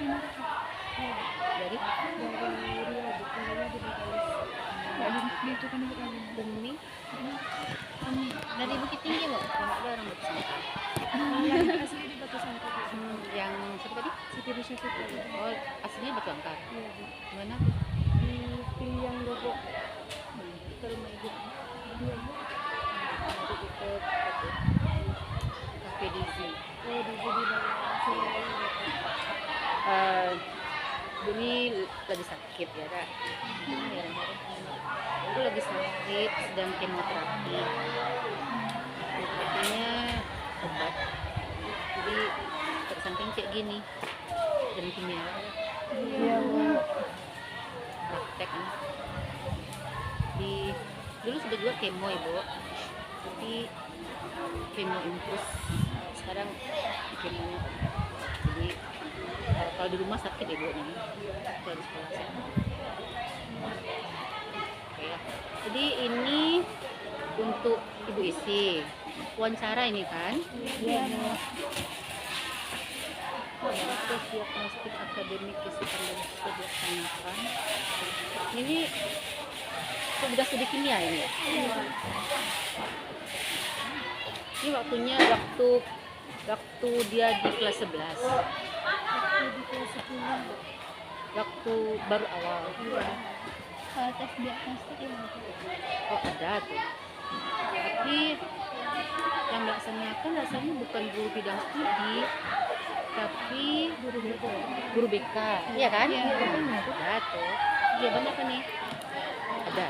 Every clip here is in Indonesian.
Dari Rio, tinggalnya di Bengkalis. di itu kan demi dari Bukit Tinggi loh, kalau ada orang Batu Sangkar. Yang asli di Batu Sangkar. Yang siapa tadi? Siti Rusya Fitri. Oh, aslinya Batu Sangkar. Iya, Bu. Mana? Di Piliang Logo. Ke rumah ibu. Iya, Bu. Itu deket Cafe Dizzy. Oh, di bawah Sungai. Ini lagi sakit ya, Kak. Aku lagi sakit, sedang kemoterapi. Kemoterapinya obat. Jadi saking kayak gini, dan kimia. Iya, Bu. Praktek kan. Dulu sudah juga kemo Ibu, tapi kemo infus. Sekarang kemo. Jadi kalau di rumah sakit Ibu nih, kalau di sekolah sakit. Oke ya. Jadi ini untuk Ibu isi wawancara ini kan? Iya, Bu. Diagnostik akademik kesukaan dan dilaksanakan. Ini sudah studi kimia ini ya? Ini waktunya waktu dia di kelas 11. Di kelas 10, Bu. Waktu baru awal. Kalau tes diagnostik ya, Bu. Oh ada tuh. Tapi yang melaksanakan rasanya bukan guru bidang studi, tapi guru BK. Iya kan? Iya. Ada tuh. Iya banyak kan nih? Ada.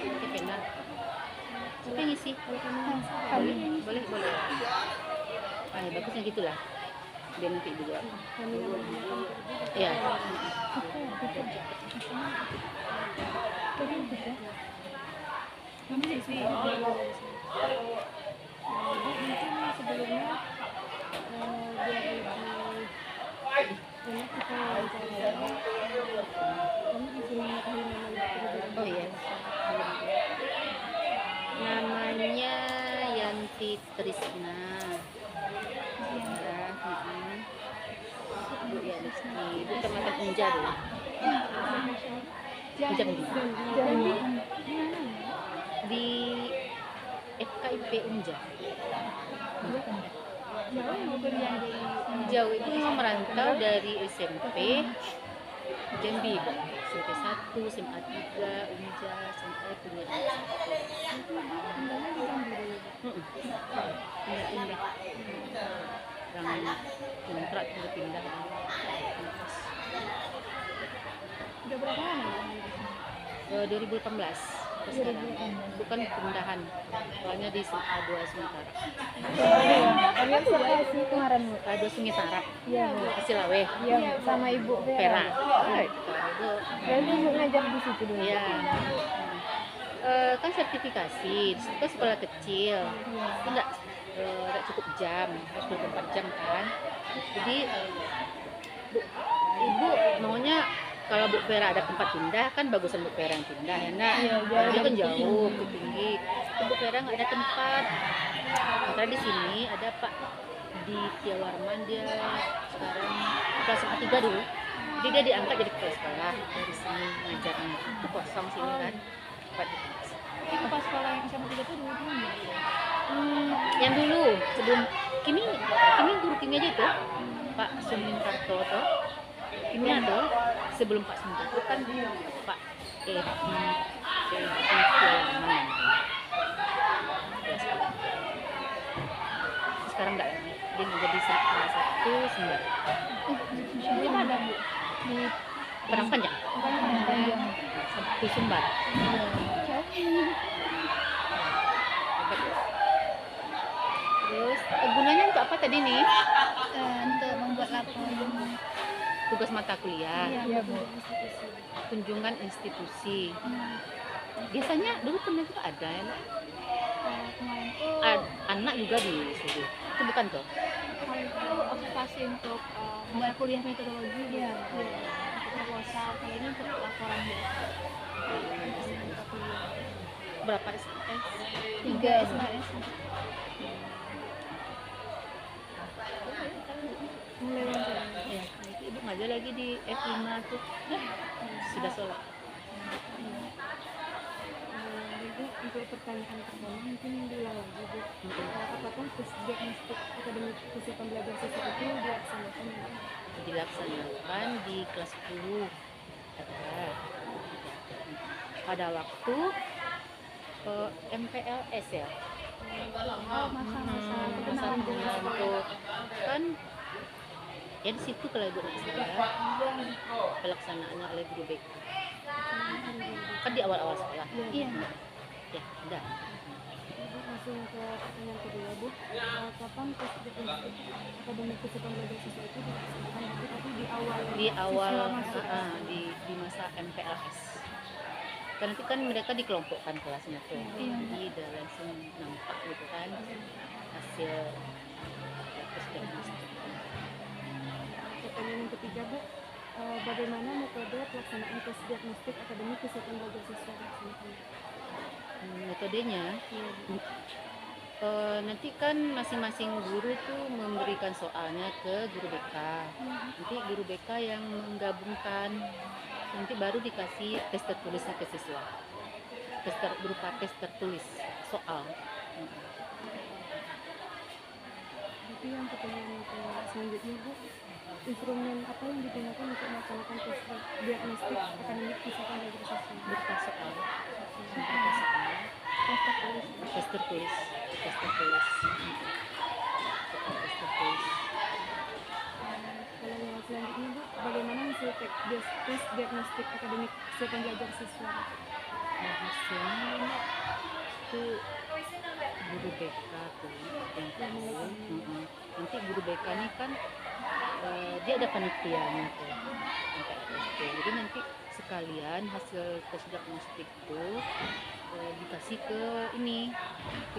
Oke, benar. Siapa yang ngisi? Boleh. Ah, ya, bagusnya gitulah. Biar nanti juga. Iya. Kami sih mungkin sebelumnya biar lebih enak kita wawancara kami bisa mengetahui nama Oh iya. Namanya Yanti Trisna. Ya, Bu Yanti. Ibu kemakan Unja dulu. Jambi. Di FKIP Unja. Jauh itu merantau dari SMP Jambi, SMP 1, SMA 3, Unja, sampai punya pindah-pindah. Orang kontrak juga pindah. Udah berapa lama? 2018 sekarang. Bukan pindahan, soalnya di SMA 2 Sementara. Kalian lokasi kemarin, Bu? Ada Sementara. Iya, Bu. Silawe. Iya, sama Ibu Pera. Vera. Itu. Berarti Ibu ngajar di situ dulu. Iya. Kan sertifikasi, itu kan sekolah kecil, itu enggak cukup jam, harus 24 jam kan. Jadi Ibu maunya kalau Bu Vera ada tempat pindah kan bagusan Bu Vera yang pindah ya nak. Dia kan jauh, Bukit Tinggi. Bu Vera nggak ada tempat. Karena di sini ada Pak di Tiawarman, dia sekarang kelas 3 dulu. Jadi dia diangkat jadi kepala sekolah dari sini ngajarnya. Itu kosong sini kan. Tempat di kelas. Pas sekolah yang SMA 3 itu dulu Yang dulu sebelum kini guru kimia aja tuh Pak Sumintarto tuh kimia tuh sebelum Pak Sumintarto kan Pak Tiawarman. Sekarang enggak lagi, dia menjadi salah satu sumber. Ini ada, Bu. Di Padang Panjang. Satu sumber. Terus gunanya untuk apa tadi nih? Untuk membuat laporan. Tugas mata kuliah. Iya, Bu. Kunjungan institusi. Biasanya dulu pernah juga ada ya, Nak? Kemarin tuh Anak juga disuruh. Itu bukan tuh? kalau itu observasi untuk membuat kuliah metodologi. Iya. Proposal kali ini untuk laporan biasa. Berapa SKS? 3 SKS. di F5 tuh sudah sholat. Jadi untuk pertanyaan pertama mungkin diulang lagi Bu. Apakah tes diagnostik akademik kesiapan belajar siswa itu dilaksanakan? Dilaksanakan di kelas 10 ada pada waktu MPLS ya. Oh, masa-masa Masa perkenalan tuh kan ya di situ kalau ibu nggak salah pelaksanaannya oleh guru BK kan di awal-awal sekolah. Iya. Ya udah. Ibu langsung ke pertanyaan kedua Bu. Kapan tes diagnostik akademik kesiapan belajar siswa itu dilaksanakan? Tapi di awal siswa masuk. Di masa MPLS. Kan nanti kan mereka dikelompokkan kelasnya tuh. Iya. Jadi udah langsung nampak gitu kan hasil tes diagnostik. Pertanyaan yang ketiga Bu, bagaimana metode pelaksanaan tes diagnostik akademik kesiapan belajar siswa dilaksanakan? Metodenya nanti kan masing-masing guru tuh memberikan soalnya ke guru BK. Nanti guru BK yang menggabungkan, nanti baru dikasih tes tertulisnya ke siswa. Berupa tes tertulis soal. Jadi yang pertanyaan selanjutnya Bu, instrumen apa yang digunakan untuk melaksanakan tes diagnostik akademik kesiapan belajar siswa? Berupa soal. Tes tertulis. Tes tertulis. Kalau yang selanjutnya Bu, bagaimana hasil tes diagnostik akademik kesiapan belajar siswa? Hasilnya tuh guru BK tuh yang tahu. Nanti guru BK ini kan dia ada panitianya tuh MPLST. Jadi nanti sekalian hasil tes diagnostik tuh dikasih ke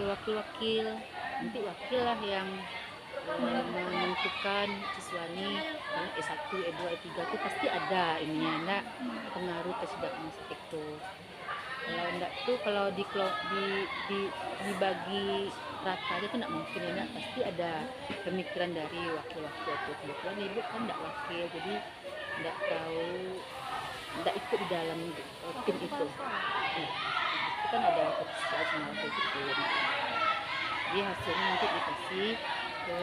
wakil-wakil. Nanti wakil lah yang menentukan siswa ini S1, E2, E3 tuh pasti ada ininya, enggak pengaruh tes diagnostik tuh. Kalau enggak tuh kalau dibagi rata aja tuh enggak mungkin ya, enggak, pasti ada pemikiran dari wakil-wakil tuh. Kebetulan ibu kan enggak wakil, jadi enggak tahu, enggak ikut di dalam tim itu. Itu kan ada keputusan sama wakil itu. Jadi hasilnya nanti dikasih ke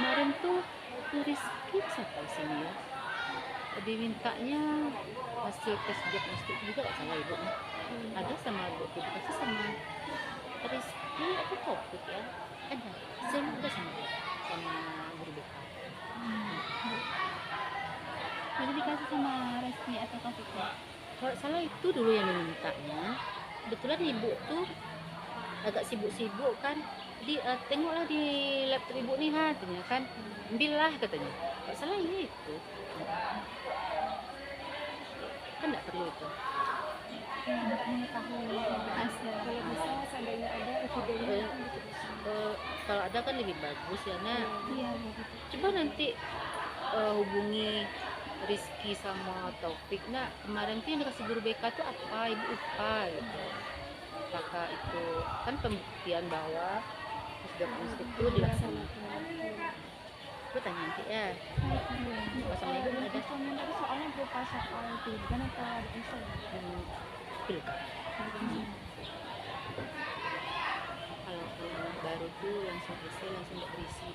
kemarin tuh Rizky siapa di sini ya, dimintanya hasil tes diagnostik juga nggak salah ibu. Ada sama ibu dikasih sama Rizky apa topik ya, ada hasilnya ada sama guru BK. Jadi dikasih sama Resmi atau Taufik? Kalau salah itu dulu yang dimintanya. Kebetulan ibu tuh agak sibuk-sibuk kan, jadi tengoklah di laptop ibu nih katanya kan, ambillah katanya. Kalau salah iya itu kan nggak perlu itu. Untuk mengetahui hasil. Kalau bisa seandainya ada evidenya. Kalau ada kan lebih bagus ya nak. Iya. Coba nanti hubungi Rizky sama Taufik. Nah kemarin tuh yang dikasih guru BK tuh apa, ibu lupa gitu. Apakah itu kan pembuktian bahwa diagnostik itu dilaksanakan. Aku tanya nanti ya. Sama ibu ada soalnya berupa soal pilihan atau ada esai? Pilkada. Kalau baru tuh langsung esai, langsung berisi.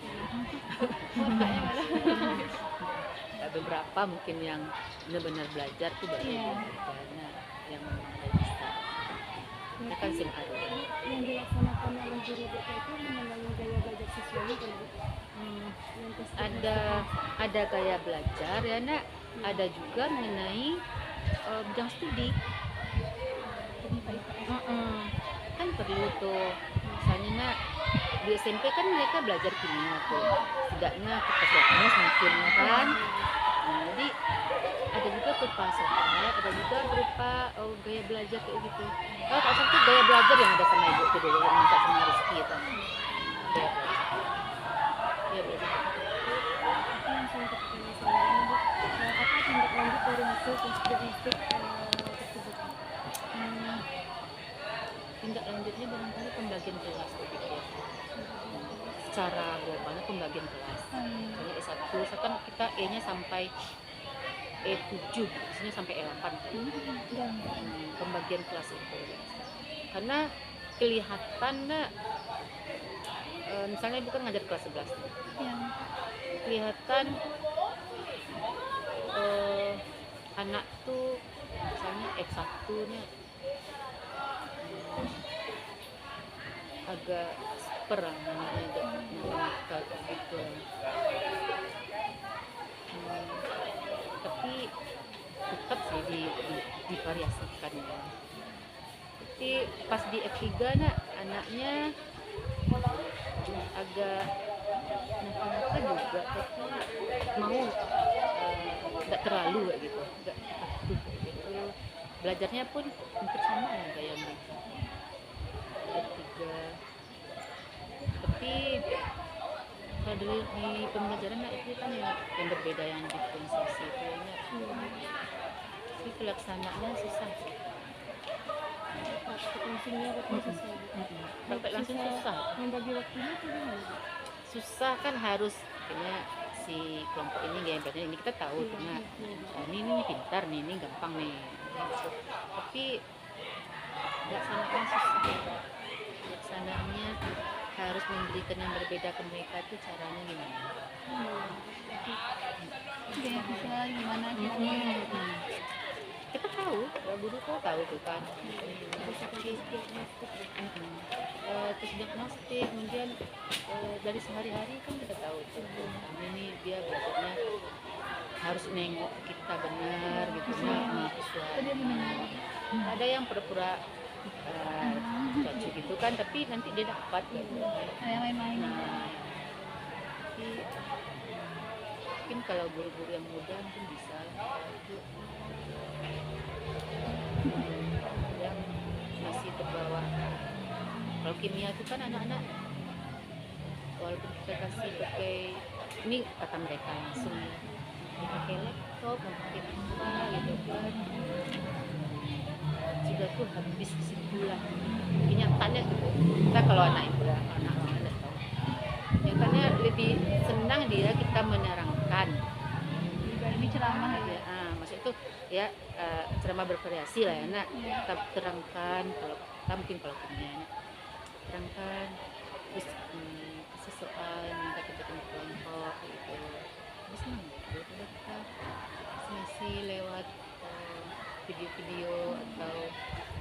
Beberapa mungkin yang benar-benar belajar tuh baru karena yang bisa. Ya kan simpan. Yang dilaksanakan oleh guru BK itu mengenai gaya belajar siswanya kan Bu? Ada gaya belajar ya nak, ada juga mengenai bidang studi. Kan perlu tuh misalnya nak di SMP kan mereka belajar kimia tuh, setidaknya kepesertaan mungkin kan. Nah, jadi ada juga berupa soal, ada juga berupa gaya belajar kayak gitu. Kalau tak salah tuh gaya belajar yang ada sama ibu tuh dulu yang minta sama Rizky itu. Gaya belajar. Gaya belajar. Yang saya pertanyaan selanjutnya Bu, apa tindak lanjut dari hasil tes diagnostik tersebut? Tindak lanjutnya barangkali pembagian kelas tuh gitu ya. secara globalnya pembagian kelas. Misalnya E1, misalkan kita E-nya sampai E7, biasanya sampai E8. Pembagian kelas itu. Karena kelihatan misalnya ibu kan ngajar kelas 11 nih. Kelihatan anak tuh misalnya F1 nya agak perang namanya gitu. Tapi tetap sih divariasikan ya. Tapi pas di F3 anaknya agak nakal-nakal juga, tapi mau nggak terlalu kayak gitu, nggak takut gitu. Belajarnya pun hampir sama ya kayak mereka F3. Tapi kalau di pembelajaran itu kan yang berbeda, yang diferensiasi kayaknya tapi pelaksanaannya susah sih. Praktek langsung susah. Membagi waktunya tuh gimana? Susah kan, harus kayaknya si kelompok ini gaya belajar ini kita tahu karena ini pintar nih, ini gampang nih gitu. Tapi pelaksanaannya susah. Pelaksanaannya harus memberikan yang berbeda ke mereka, itu caranya gimana? Gaya visual gimana gitu? Kita tahu, guru kok tahu tuh kan. Terus diagnostik, kemudian dari sehari-hari kan kita tahu tuh ini dia belajarnya harus nengok kita benar gitu, mahasiswa. Ada yang pura-pura cacu gitu kan, tapi nanti dia dapat gitu. Kayak main-main. Tapi mungkin kalau guru-guru yang muda mungkin bisa yang masih terbawa. Kalau kimia itu kan anak-anak walaupun kita kasih pakai, ini kata mereka langsung ya, pakai laptop, pakai apa gitu kan, sudah tuh habis kesimpulan. Kenyataannya gitu, kita kalau anak yang udah anak tahu, nyatanya lebih senang dia kita menerangkan. Ini ceramah ya. Maksud itu ya ceramah bervariasi lah ya, nak. Kita terangkan kalau kita mungkin kalau kimia terangkan, terus sesoal minta kita bikin kelompok gitu, terus senang gitu. Kita ngisi lewat video-video atau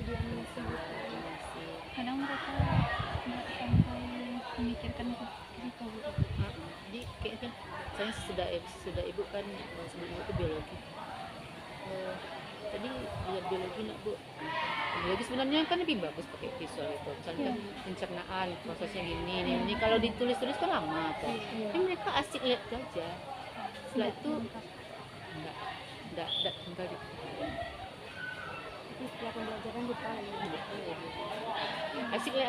Video animasi. animasi. Kadang mereka nggak sampai memikirkan itu gitu. Jadi kayaknya saya sudah ibu kan sebelum itu biologi. Tadi lihat biologi nak bu, biologi sebenarnya kan lebih bagus pakai visual itu, misalnya pencernaan prosesnya ini kalau ditulis-tulis kan lama kan. Tapi mereka asik lihat aja, setelah itu enggak tinggal di Tapi setelah pembelajaran detail.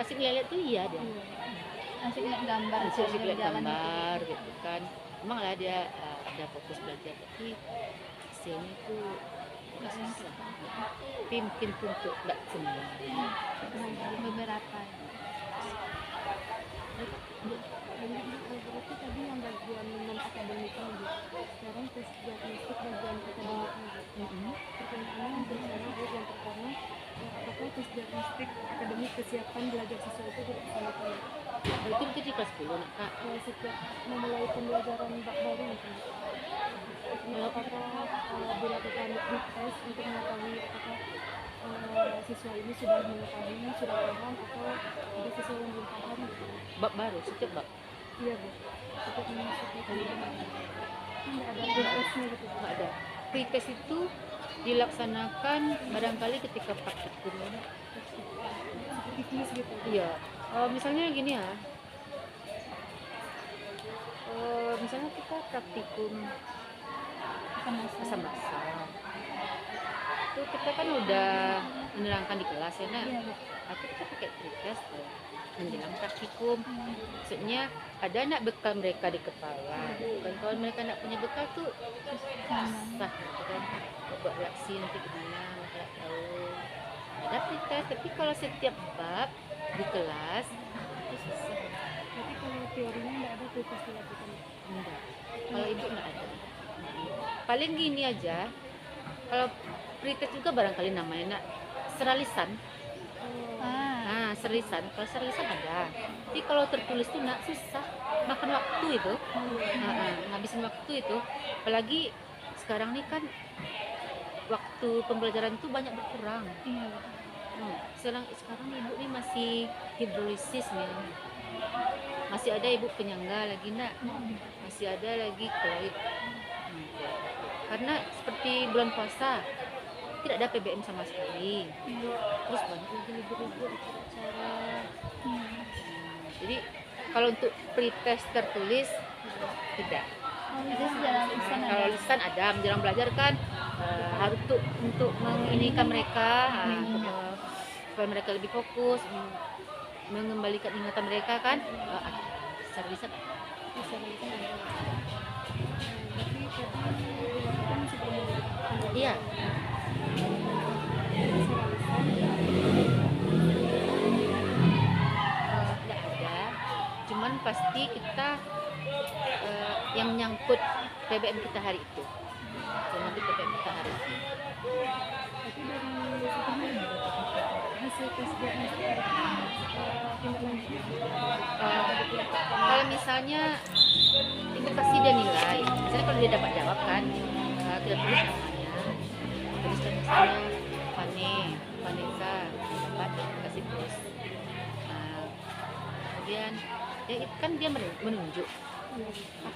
asik lihat tuh iya dia. Asik lihat gambar. Asik lihat gambar gitu kan. Emang lah dia ada fokus belajar, tapi hasilnya itu nggak susah. Pimpin untuk nggak semua. Beberapa. Berarti tadi yang bagian non akademiknya gitu. Sekarang tes diagnostik bagian akademiknya gitu. Pertanyaannya untuk saya Bu, yang pertama, apakah tes diagnostik akademik kesiapan belajar siswa itu dilaksanakan? Itu di kelas 10 nak kak. Setiap memulai pembelajaran bab baru mungkin. Apakah dilakukan big test untuk mengetahui apakah siswa ini sudah mengetahui, sudah paham, atau ada siswa yang belum paham gitu? Bab baru setiap bab Iya Bu, setiap memasuki pembelajaran nggak ada pre-testnya gitu. nggak ada. Pre-test itu dilaksanakan barangkali ketika praktikum. Seperti kuis gitu. Iya, misalnya gini ya. Misalnya kita praktikum masa-masa itu kita kan udah menerangkan di kelas ya nak. Aku kita pakai pretest menjelang praktikum. Maksudnya ada nak bekal mereka di kepala. Kan kalau mereka nak punya bekal tuh susah gitu kan. Buat reaksi nanti gimana mereka tahu. Ada pretest, tapi kalau setiap bab di kelas itu susah. Tapi kalau teorinya nggak ada pretest dilakukan. Enggak. Kalau ibu enggak ada. Paling gini aja. Kalau pretest juga barangkali namanya nak seralisan. Nah, seralisan. Kalau seralisan ada. Tapi kalau tertulis tuh nak susah. Makan waktu itu. Ngabisin waktu itu. Apalagi sekarang nih kan waktu pembelajaran itu banyak berkurang. Iya. Sekarang ibu nih masih hidrolisis nih. Masih ada ibu penyangga lagi nak. Masih ada lagi kloid. Karena seperti bulan puasa tidak ada PBM sama sekali. Terus banyak lagi libur-libur acara. Jadi kalau untuk pretest tertulis tidak. Kalau lisan ada menjelang belajar kan harus untuk menginikan mereka supaya mereka lebih fokus, mengembalikan ingatan mereka kan. Secara lisan Bisa bisa. Tapi tadi dilakukan sebelum iya. Tidak ada, cuman pasti kita yang menyangkut PBM kita hari itu, Tapi dari situnya hasil tes diagnostik tindak lanjut kalau misalnya itu pasti dia nilai, misalnya kalau dia dapat jawab kan kita tulis namanya, tuliskan misalnya Vanessa dapat kasih plus. Kemudian kan dia menunjuk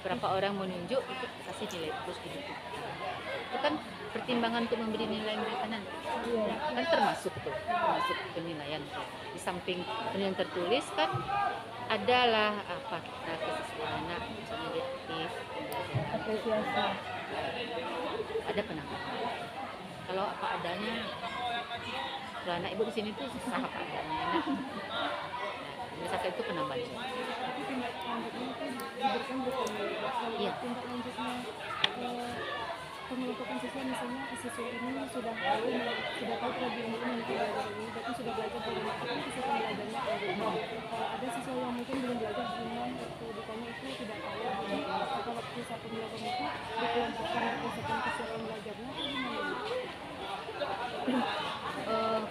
berapa orang menunjuk itu kasih nilai plus gitu. Itu kan pertimbangan untuk memberi nilai mereka nanti kan termasuk penilaian. Di samping penilaian tertulis kan adalah apa kita kesesuaian anak, misalnya dia aktif, apresiasi. ada penambahan. Kalau apa adanya, kalau anak ibu di sini tuh susah apa adanya. Misalkan itu penambahan. Tapi tindak lanjutnya itu diberikan bertanggung. Iya. Tindak lanjutnya pengelompokan siswa, misalnya siswa ini sudah tahu problem ini nanti belajar ini, berarti sudah belajar dari mana kan siswa pembelajarannya kalau ada siswa yang mungkin belum belajar dengan waktu ditanya itu tidak tahu, atau waktu satu belajar itu dikelompokkan berdasarkan kesiapan belajarnya itu gimana?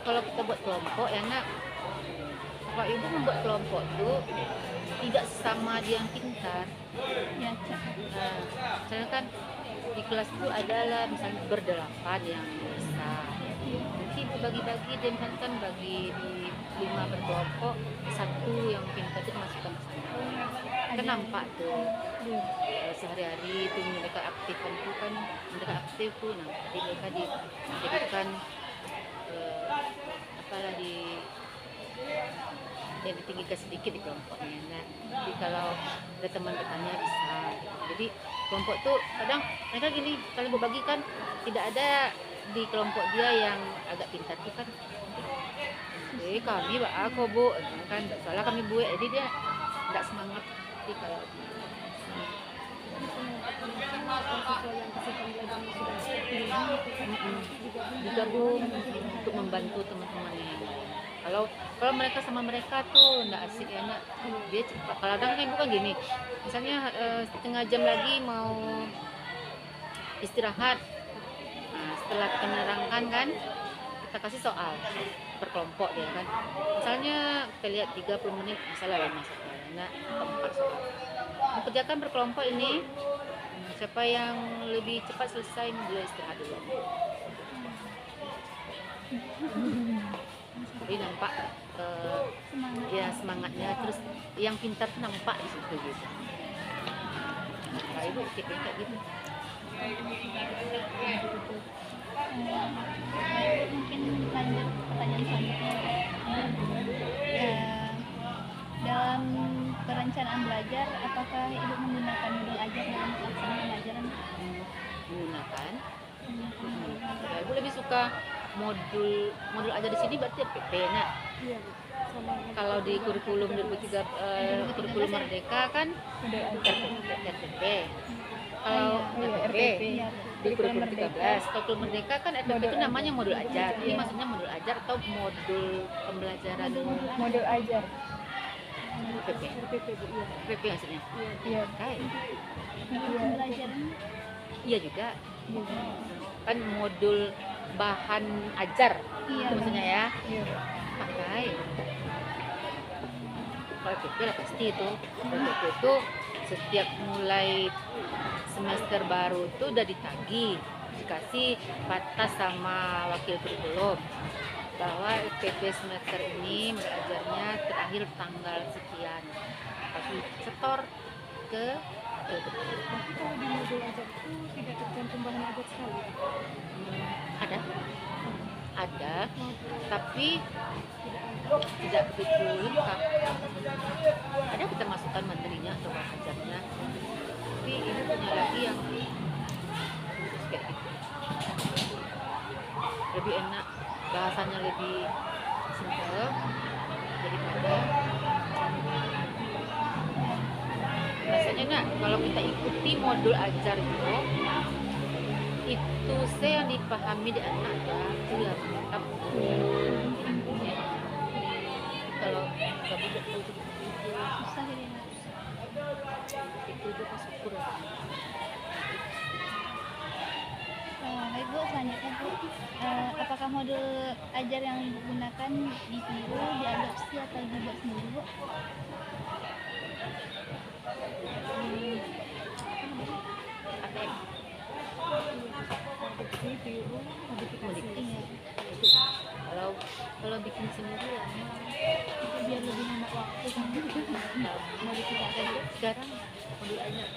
Kalau kita buat kelompok ya nak, kalau ibu membuat kelompok tuh tidak sama dia yang pintar. Ya, Misalnya kan di kelas itu adalah misalnya berdelapan yang bisa, nanti bagi-bagi dia misalkan bagi di 5 berkelompok, satu yang pintar itu masukkan ke sana. Kan nampak tuh sehari-hari itu mereka aktif kan mereka aktif tuh, nanti mereka dijadikan apalah yang ditinggikan sedikit di kelompoknya. Nah, jadi kalau ada teman bertanya bisa. Jadi kelompok tuh kadang mereka gini, kalau berbagi kan tidak ada di kelompok dia yang agak pintar tuh kan. Kami aku bu kan soalnya kami bu, jadi dia nggak semangat. Jadi kalau digabung untuk membantu teman-temannya. Kalau mereka sama mereka tuh nggak asik ya nak. Dia cepat. Kalau kadang kan ibu kan gini, misalnya setengah jam lagi mau istirahat. Nah, setelah kita menerangkan kan, kita kasih soal per kelompok dia kan. Misalnya kita lihat 30 menit, misalnya 5 soal, nah 4 soal. Mengerjakan per kelompok ini, siapa yang lebih cepat selesai boleh istirahat dulu. Jadi nampak ya semangatnya, terus yang pintar tuh nampak di situ gitu. Nah, ibu tipenya kayak gitu. Mungkin lanjut pertanyaan selanjutnya. Dalam perencanaan belajar, apakah ibu menggunakan modul ajar dalam pelaksanaan pembelajaran? Menggunakan. Ya, ibu lebih suka modul ajar di sini berarti PP nak. Iya, sama. Kalau di kurikulum 2003 kurikulum Merdeka kan RPP. Kalau RPP di kurikulum 13, kalau kurikulum Merdeka kan RPP itu namanya modul ajar. Ini maksudnya modul ajar atau modul pembelajaran. Modul ajar. PP. RPP Bu, iya. PP maksudnya. Iya. Pakai. Pembelajaran Iya juga. Iya. Kan modul bahan ajar. Iya. Itu maksudnya ya. Iya. Pakai. Kalau PP lah pasti itu. Kalau PP itu setiap mulai semester baru itu udah ditagih, dikasih batas sama wakil kurikulum bahwa PP semester ini belajarnya terakhir tanggal sekian, tapi setor ke Tapi kalau di modul ajar itu tidak tercantum bahan ajar sekali. ada, tapi tidak begitu lengkap. Ada kita masukkan materinya atau bahan ajarnya, tapi ini punya lagi yang khusus kayak gitu, lebih enak, bahasanya lebih simpel daripada rasanya. Nak kalau kita ikuti modul ajar itu saya yang dipahami di anak ya itu ya mantap. Kalau nggak bisa itu susah ini. itu pas syukur. Baik Bu, selanjutnya Bu, apakah modul ajar yang digunakan ditiru, diadopsi atau dibuat sendiri Bu? ATM Adopsi, tiru, modifikasi. Iya, kalau bikin sendiri ya Itu biar lebih hemat waktu kan. modifikasi sekarang modul ajar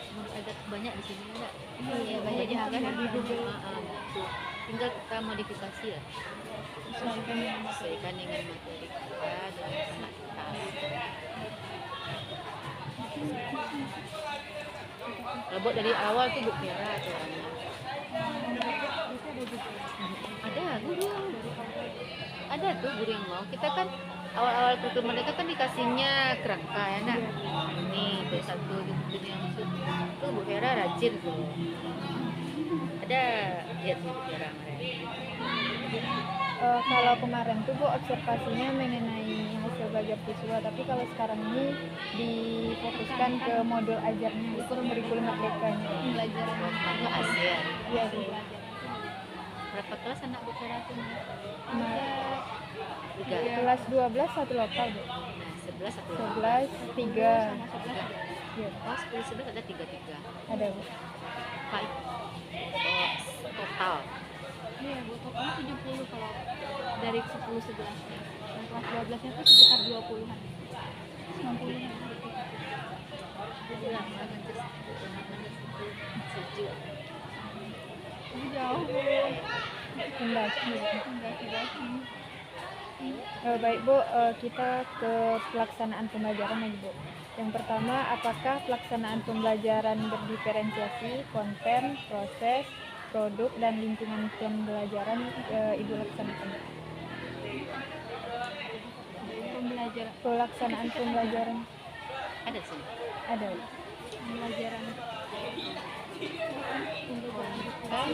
banyak di sini enggak. Iya, banyak Banyak juga kan. di Google. Betul. Tinggal kita modifikasi lah, sesuaikan dengan materi kita dan anak kita. Kalau buat dari awal tuh Bu Kira aturannya. Ada guru yang mau. Kita kan awal-awal kurikulum mereka kan dikasihnya kerangka ya nak. Ini B1 gitu yang maksud. Tuh Bu Kira rajin tuh. Ada lihat Bu Kira kemarin. Kalau kemarin tuh Bu observasinya mengenai hasil belajar siswa, tapi kalau sekarang ini difokuskan ke modul ajarnya, itu kurikulum merdekanya. Pembelajaran Nggak ASEAN. Iya Bu. Berapa kelas anak Bu Kira tuh? Nah, 3. kelas 12 satu lokal Bu. Nah, 11 satu. 11 3. Iya, Oh, 10 11 ada 3. ada Bu. Baik. Oh, total. Iya Bu, totalnya 70 kalau dari 10 11. Dan kelas 12-nya tuh sekitar 20-an. 90. Lama nanti sejuk. Ini jauh Bu. Mendaki. Baik Bu, kita ke pelaksanaan pembelajaran lagi Bu. Yang pertama, apakah pelaksanaan pembelajaran berdiferensiasi, konten, proses, produk, dan lingkungan pembelajaran Ibu laksanakan? Pelaksanaan pembelajaran Ada sih. ada Bu. Pembelajaran Kan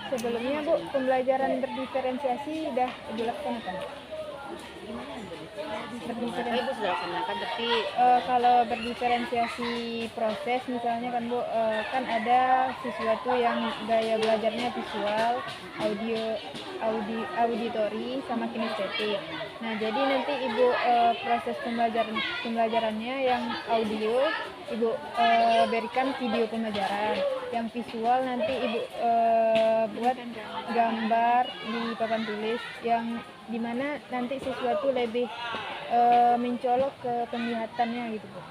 Sebelumnya Bu, pembelajaran berdiferensiasi udah Ibu laksanakan? mereka Ibu sudah laksanakan, tapi Kalau berdiferensiasi proses misalnya kan Bu, kan ada siswa tuh yang gaya belajarnya visual, auditori sama kinestetik. Nah jadi nanti Ibu proses pembelajarannya yang audio Ibu berikan video pembelajaran, yang visual nanti Ibu buat gambar di papan tulis yang dimana nanti siswa tuh lebih mencolok ke penglihatannya gitu Bu.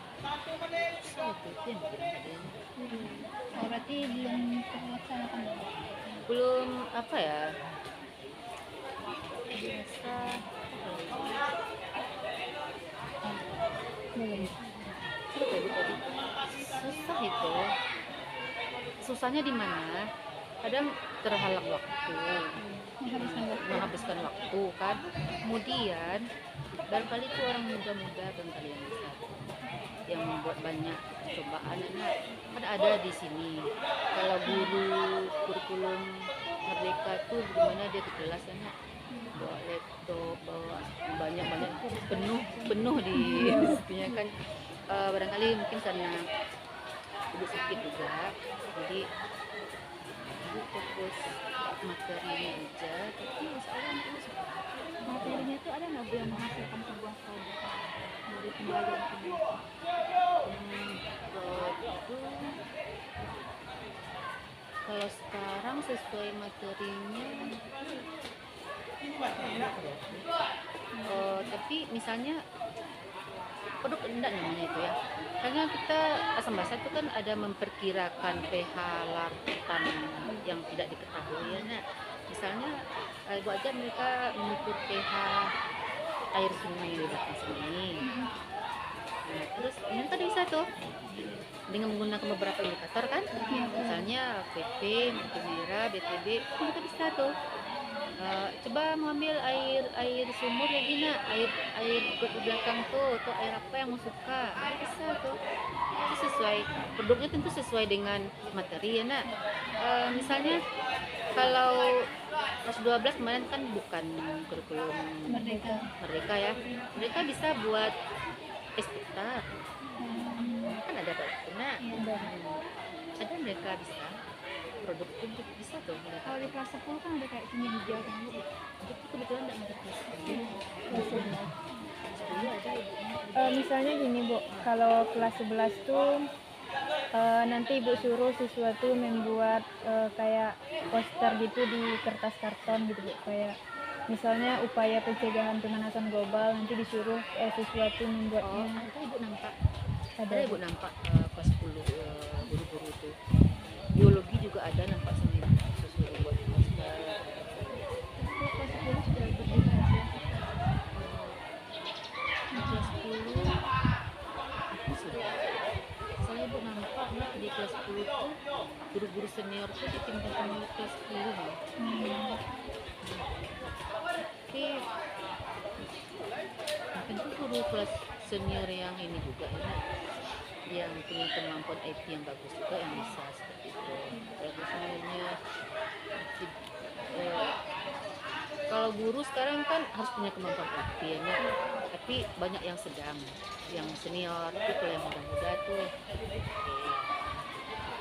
Oh, berarti belum terlaksanakan. belum apa ya, biasa susah itu. Susahnya di mana? Kadang terhalang waktu, menghabiskan waktu kan. Kemudian barangkali itu orang muda-muda barangkali yang bisa. yang membuat banyak percobaan anak kan ada di sini. Kalau guru kurikulum Merdeka tuh gimana dia ke kelas anak bawa laptop, bawa banyak penuh penuh di situnya kan. Barangkali mungkin karena ibu sakit juga, jadi ibu fokus materinya aja, tapi insya Allah nanti ibu suka. Materinya tuh ada nggak Bu yang menghasilkan sebuah produk dari pembelajaran ini? Kalau sekarang sesuai materinya, tapi misalnya produk enggak namanya itu ya, karena kita asam basa itu kan ada memperkirakan pH larutan yang tidak diketahui ya. Nah, misalnya ibu aja mereka mengukur pH air sungai di belakang sini. Nah, terus ini kan bisa tuh dengan menggunakan beberapa indikator kan, misalnya PP, mutu merah, BTB, itu kita bisa tuh. Coba mengambil air sumur lagi nak, air got di belakang tuh air apa yang mau suka, bisa tuh. Itu sesuai produknya, tentu sesuai dengan materi ya nak. Misalnya kalau kelas 12 kemarin kan bukan kurikulum Merdeka ya, mereka bisa buat ekspektar kan ada Pak Tuna, ada mereka bisa produk itu bisa tuh mereka. Kalau di kelas 10 kan ada kayak kimia hijau kan Bu? Itu kebetulan nggak masuk kelas 10. Misalnya gini Bu, kalau kelas 11 tuh nanti Ibu suruh siswa tuh membuat kayak poster gitu di kertas karton gitu Bu, kayak misalnya upaya pencegahan pemanasan global, nanti disuruh siswa tuh membuatnya. Itu ibu nampak, Ada ibu nampak kelas 10 guru-guru itu. Biologi juga ada nampak sama ibu, sesuai buat poster. kelas 10 sudah berdiferensiasi. Kelas 10 saya ibu nampak nih di kelas 10 tuh guru-guru senior tuh ditinggalkan di kelas 10 nih. Tapi tentu guru kelas senior yang ini juga ya, yang punya kemampuan IT yang bagus juga yang bisa seperti itu. Kalau seniornya kalau guru sekarang kan harus punya kemampuan IT ya, tapi banyak yang sedang, yang senior itu kalau yang muda-muda tuh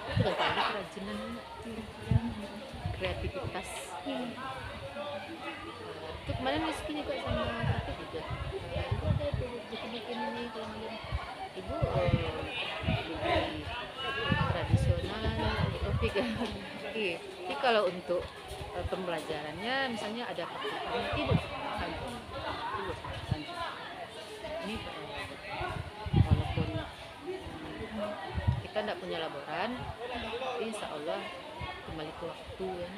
itu gak tadi kerajinan, kreativitas. Itu kemarin Rizky juga sama aku juga, ibu ada bikin ini kalau ngeliat ibu lebih tradisional topik ya. Tapi kalau untuk pembelajarannya misalnya ada praktikum, ibu akan ini walaupun kita tidak punya laboran, tapi insya Allah kembali ke waktu ya.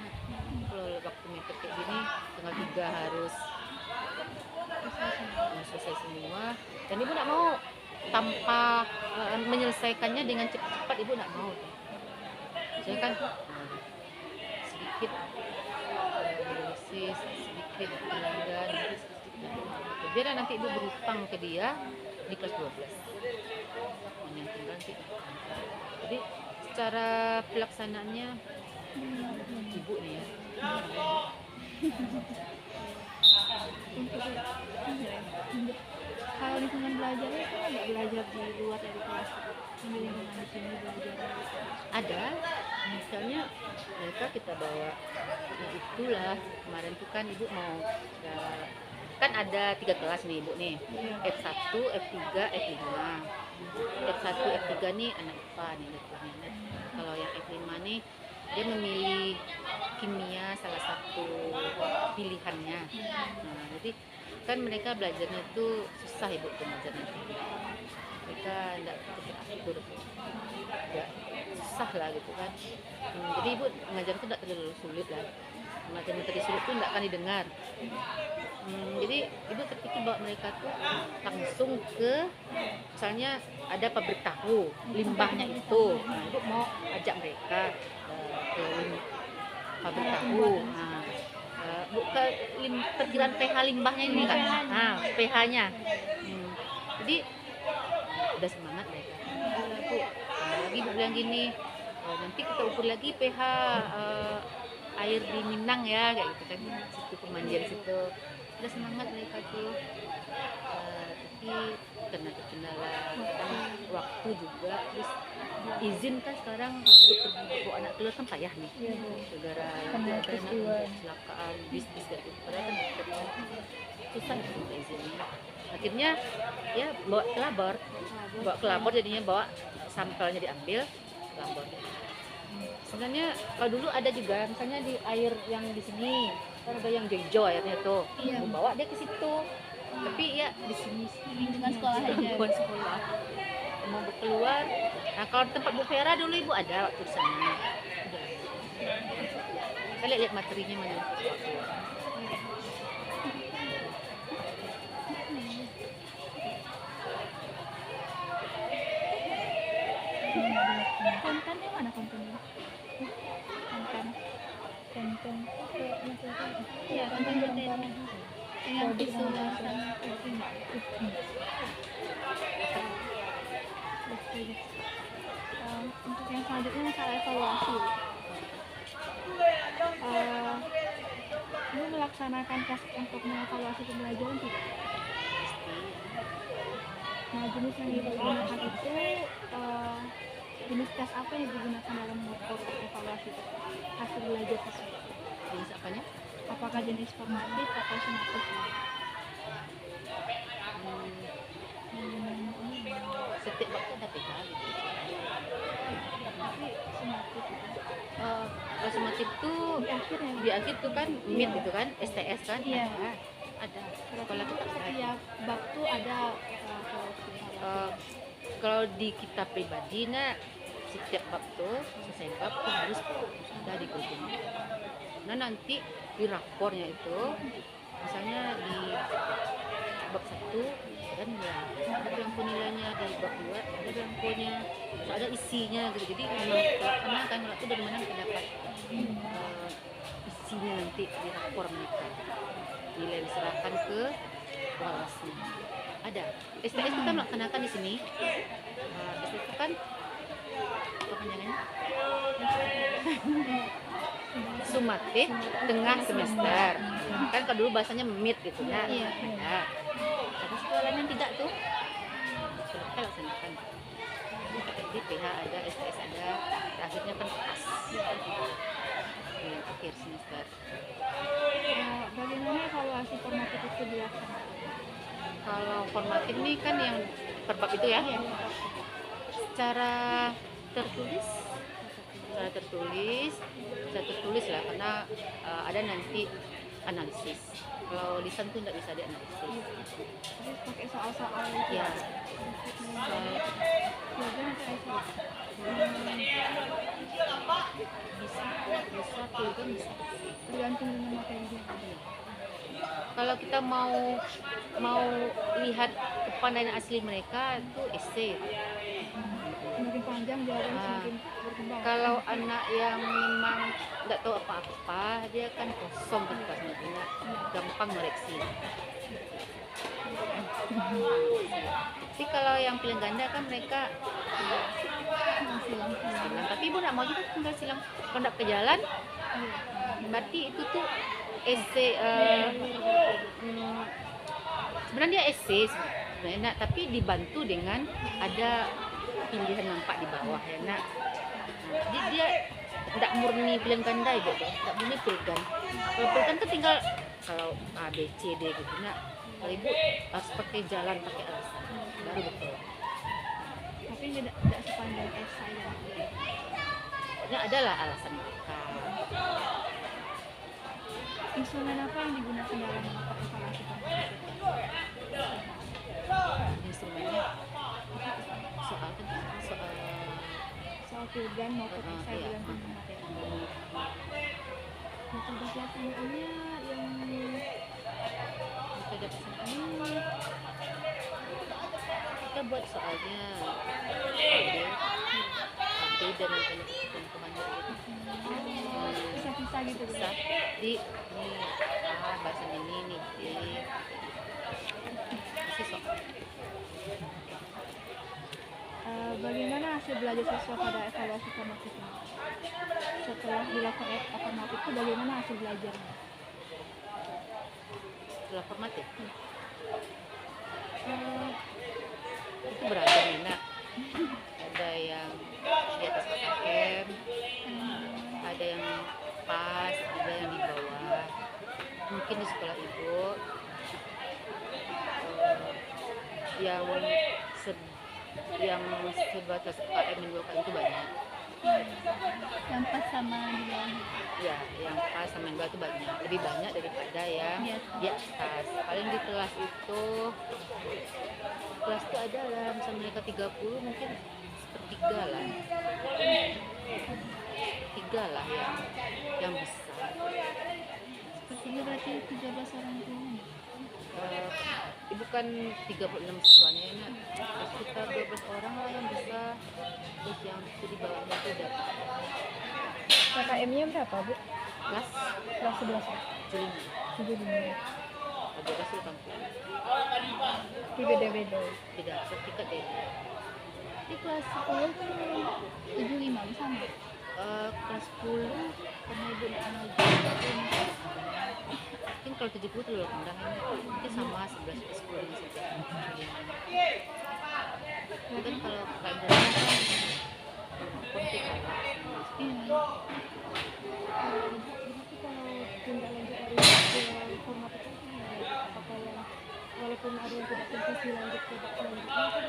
Kalau waktu mepet kayak gini tanggal 3 harus selesai semua, dan ibu tidak mau tanpa menyelesaikannya dengan cepat-cepat, ibu tidak mau. Saya kan sedikit sedikit pelanggan, biar nanti ibu berutang ke dia di kelas 12 yang tinggal nanti. Jadi secara pelaksanaannya ibu nih ya. Kalau lingkungan belajarnya kan nggak belajar di luar dari kelas, di lingkungan di sini belajar. Ada, misalnya mereka kita bawa, nah itulah kemarin tuh kan ibu mau kan ada 3 kelas nih ibu nih, F1, F3, F5. F1, F3 nih anak IPA nih, kalau yang F5 nih dia memilih kimia salah satu pilihannya. Nah, jadi kan mereka belajarnya itu susah ibu belajarnya, mereka tidak teratur, tidak susah lah gitu kan. Jadi ibu mengajar itu tidak terlalu sulit lah, materi sulit itu tidak akan didengar. Jadi ibu terpikir bawa mereka tuh langsung ke, misalnya ada pabrik tahu, limbahnya itu, nah ibu mau ajak mereka ke pabrik tahu, nah buka perkiraan pH limbahnya ini kan, nah pH-nya. Jadi udah semangat mereka. bilang gini, nanti kita ukur lagi pH air di Minang ya, kayak gitu kan, situ pemandian situ. Udah semangat mereka tuh. Tapi karena terkendala kadang waktu juga, terus izin kan sekarang untuk pergi bawa anak keluar kan payah nih, Iya, Bu. gara Karena ada peristiwa. kecelakaan bis kayak gitu, padahal kan deket kan. Susah gitu izinnya. Akhirnya ya bawa ke labor, jadinya bawa sampelnya diambil ke labor. Sebenarnya kalau dulu ada juga, misalnya di air yang di sini kan ada yang hijau airnya tuh, Iya. mau bawa dia ke situ, tapi ya di sini Lingkungan sekolah aja. lingkungan sekolah mau keluar. Nah kalau tempat Bu Vera dulu ibu ada waktu di sana. Udah. Kita lihat materinya mana. Kontennya mana kontennya? Konten. Konten kayak materi. Iya, konten materi. Dengan visual sama untuk yang selanjutnya masalah evaluasi. Ibu melaksanakan tes untuk mengevaluasi pembelajaran tidak? Nah, jenis yang Ibu gunakan itu jenis tes apa yang digunakan dalam mengukur evaluasi hasil belajar tersebut? Jenis apanya? Apakah jenis formatif atau sumatif? Setiap waktu ada PH gitu. Tapi sumatif itu. Kalau sumatif tuh Di akhir ya? di akhir tuh kan MIT gitu kan, STS kan, Iya. ada. Berarti Sekolah kita ada. setiap bab tuh ada evaluasi. Kalau di kita pribadi, nah setiap bab tuh selesai bab tuh harus sudah dikumpulkan. Nah nanti di rapornya itu, misalnya di bab 1 ada nilai, ada belangko nilainya, di bab 2 ada belangkonya, terus ada isinya gitu. Jadi memang terlaksana kan itu dari mana kita dapat isinya nanti di rapor mereka, nilai diserahkan ke bawaslu. Ada STS kita melaksanakan di sini. STS itu kan apa panjangannya? Sumatif tengah semester. Kan kalau dulu bahasanya mid gitu ya. Iya. Ada. Ada sekolah lain yang tidak tuh. Sekolah kita laksanakan. Jadi PH ada, STS ada, akhirnya kan pas. Di akhir semester. Bagaimana evaluasi formatif itu dilaksanakan? Kalau formatif ini kan yang per bab itu ya. Iya. Secara tertulis lah, karena ada nanti analisis. Kalau lisan tuh nggak bisa dianalisis. Terus pakai soal-soal itu. Ya, Belajar atau essay? bisa tuh kan bisa. Tergantung dengan materinya. Kalau kita mau lihat kepandaian asli mereka itu esai. Semakin panjang jawabannya Ah. semakin berkembang. Kalau anak yang memang nggak tahu apa-apa, dia kan kosong kan kelasnya, gampang koreksi. Tapi kalau yang pilihan ganda kan mereka silang. Tapi ibu nggak mau juga tinggal silang. Kalau nggak ke jalan, berarti itu tuh esai. Sebenarnya dia esai sebenarnya, tapi dibantu dengan ada pilihan nampak di bawah ya nak. Jadi dia tidak murni pilihan ganda ibu, tidak murni pilihan. Kalau pilihan kan tinggal kalau A B C D gitu nak. Kalau ibu harus pakai jalan, pakai alasan baru betul. Tapi tidak sepanjang esai yang Ya adalah alasan mereka. instrumen apa yang digunakan dalam mengukur evaluasi formatif? Instrumennya soal kan Soal pilihan maupun Ah, esai iya. bergantung materi. Metode pelaksanaannya yang metode pesanan kita buat soalnya A, B dan contohan gitu. bisa-bisa gitu. Bisa di bahasan ini nih di kasih soal. Bagaimana hasil belajar siswa pada evaluasi formatif ini? Setelah dilakukan formatif itu bagaimana hasil belajarnya? Setelah formatif Eh, itu beragam ya nak. Ada yang di atas KKM, ada yang pas, ada yang di bawah. Mungkin di sekolah ibu yang yang sebatas KKM dan 2 KKM itu banyak. Yang pas sama di bawah. Ya, yang pas sama yang bawah itu banyak, lebih banyak daripada yang di atas. Paling di kelas itu ada lah, misalnya mereka 30 mungkin sepertiga lah, tiga lah yang besar. Sepertiga berarti 13 orang guru. Ibu kan 36 siswanya ya nak, sekitar 12 orang lah yang bisa, terus yang itu di bawahnya itu udah KKM-nya berapa, Bu? kelas Kelas 11 ya? Juli, 75. ada kasih kampung, Di beda-beda. tidak sertifikat deh. Di kelas 10 tuh 75 sama. Kelas 10 karena ibu kenal mungkin kalau 70 terlalu rendah mungkin sama 11 ke 10 ini saja. Mungkin kalau KKM dalam kan konflik Iya. Berarti kalau tindak lanjut dari formatif itu gimana? Apakah yang walaupun ada yang tidak tentu dilanjut ke selanjutnya kan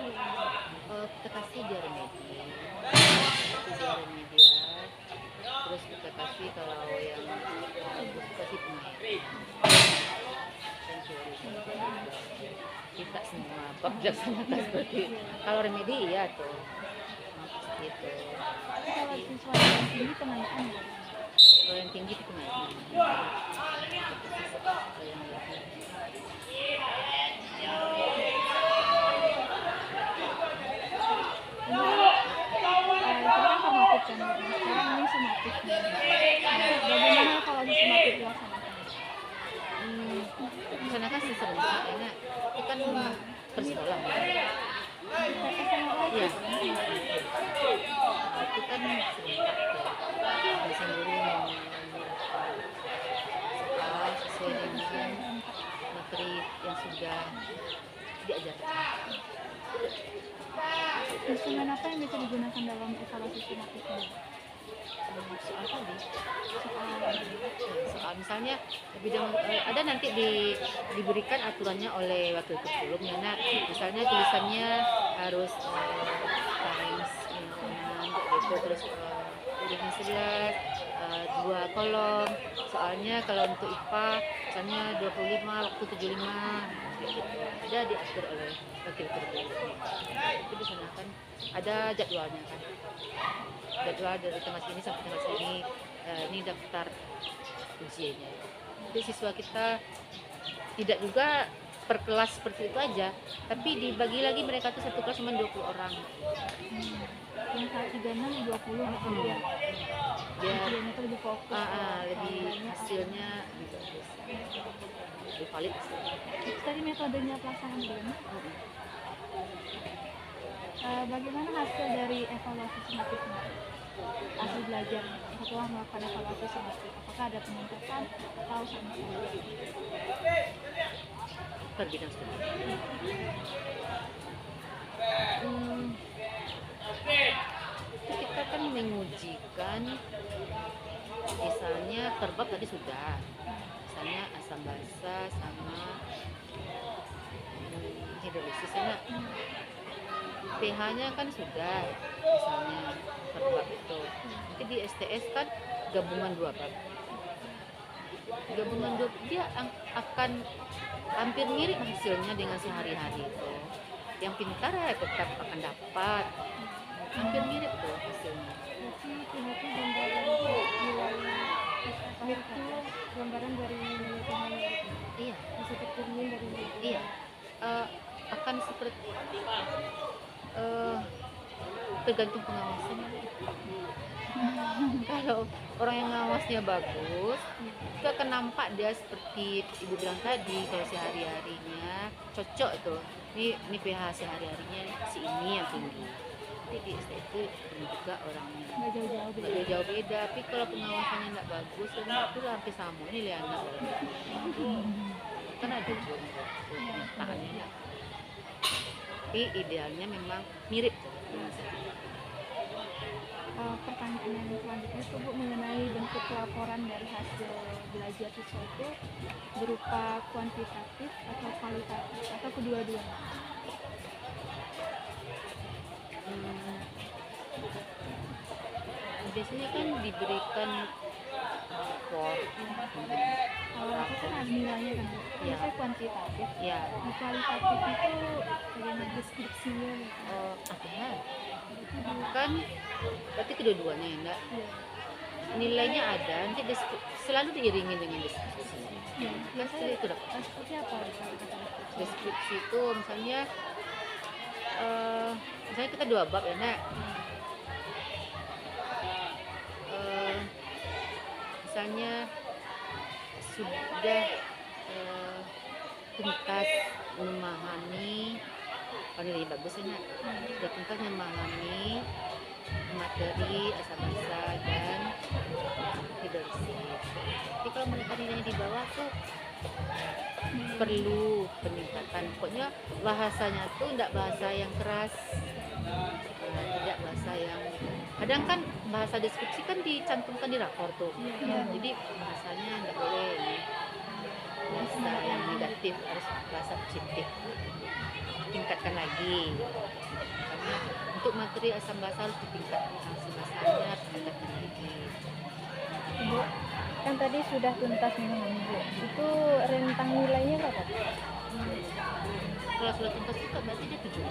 kita kasih dia remedi, terus kita kasih kalau yang bagus kasih pengayaan dan teori. Kita semua bab dilaksanakan seperti itu. Kalau remedi iya tuh gitu. kalau siswa yang tinggi pengayaan ya? Kalau yang tinggi itu pengayaan. Kalau yang lebih Itu kan formatif kan, sekarang ini sumatif nih. Bagaimana kalau di sumatif dilaksanakan? laksanakan serentak enak. Itu kan per sekolah. Iya. Itu kan serentak ya. Dosen guru sekolah sesuai dengan materi yang sudah diajarkan. Instrumen apa yang bisa digunakan dalam evaluasi sumatif ini? Soal tadi, Soal soal misalnya bidang ada nanti diberikan aturannya oleh wakil kurikulum ya nak. Misalnya tulisannya harus times gitu, terus hurufnya 11, 2 kolom. Soalnya kalau untuk IPA misalnya 25 waktu 75 kayak gitu. Ada diatur oleh wakil kurikulum. Itu di sana kan ada jadwalnya kan. Jadwal dari tanggal sini sampai tanggal sini, ini daftar ujiannya. Jadi siswa kita tidak juga per kelas seperti itu aja, tapi dibagi lagi mereka tuh satu kelas cuma 20 orang. yang saat 36 20 gitu ya. Biar Ujiannya tuh lebih fokus. lebih hasilnya lebih bagus, lebih valid. Terus tadi metodenya pelaksanaan gimana? Bagaimana hasil dari evaluasi sumatif ini? Hasil belajar setelah melakukan evaluasi sumatif, apakah ada peningkatan atau sama saja? Per bidang studi. Itu kita kan mengujikan, misalnya per bab tadi sudah, misalnya asam basa sama hidrolisis ya nak. pH-nya kan sudah, misalnya per bab itu. Nanti di STS kan gabungan 2 bab. Gabungan 2 dia akan hampir mirip hasilnya dengan sehari-hari itu. Yang pintar ya tetap akan dapat. Hampir mirip tuh hasilnya. Berarti PH itu gambaran nilai itu gambaran dari nilai PH-nya gitu. Iya, Bisa tercermin dari nilai PH. iya. Akan seperti tergantung pengawasan. Kalau orang yang ngawasnya bagus, itu akan nampak dia seperti ibu bilang tadi. Kalau sehari-harinya cocok tuh, ini pH sehari-harinya si ini yang tinggi. nanti di STT juga orangnya nggak jauh-jauh nggak jauh-jauh beda. Tapi kalau pengawasannya nggak bagus enggak tuh hampir sama ini Liana kan ada juga penyertaannya. Tapi idealnya memang mirip. Pertanyaan yang selanjutnya itu Bu, mengenai bentuk laporan dari hasil belajar siswa itu berupa kuantitatif atau kualitatif atau kedua-duanya? Biasanya kan diberikan rapor. Kalau aku kan ada nilainya kan Bu, Iya. biasanya kuantitatif. Ya, Di kualitatif itu bagaimana deskripsinya gitu. ada. Berarti Kan berarti kedua-duanya ya, enggak? iya. Nilainya ada, nanti selalu diiringi dengan deskripsi. Iya, biasanya Itu dapat. seperti apa kata-kata deskripsi? Deskripsi itu misalnya kita 2 bab ya, Nak. Misalnya sudah tuntas memahami, ini bagus ya, Nak. Sudah tuntas memahami materi asal-asal dan leadership. Tapi kalau mereka nilainya di bawah tuh perlu peningkatan. Pokoknya bahasanya tuh enggak bahasa yang keras, tidak bahasa yang kadang kan bahasa deskripsi kan dicantumkan di rapor tuh. Iya. Jadi bahasanya enggak boleh bahasa yang negatif, harus bahasa positif. Tingkatkan lagi. Karena untuk materi asam bahasa harus ditingkatkan, asam bahasanya harus ditingkatkan lagi. Bu, kan tadi sudah tuntas memahami Bu, itu rentang nilainya berapa? Kalau sudah tuntas itu berarti dia 7.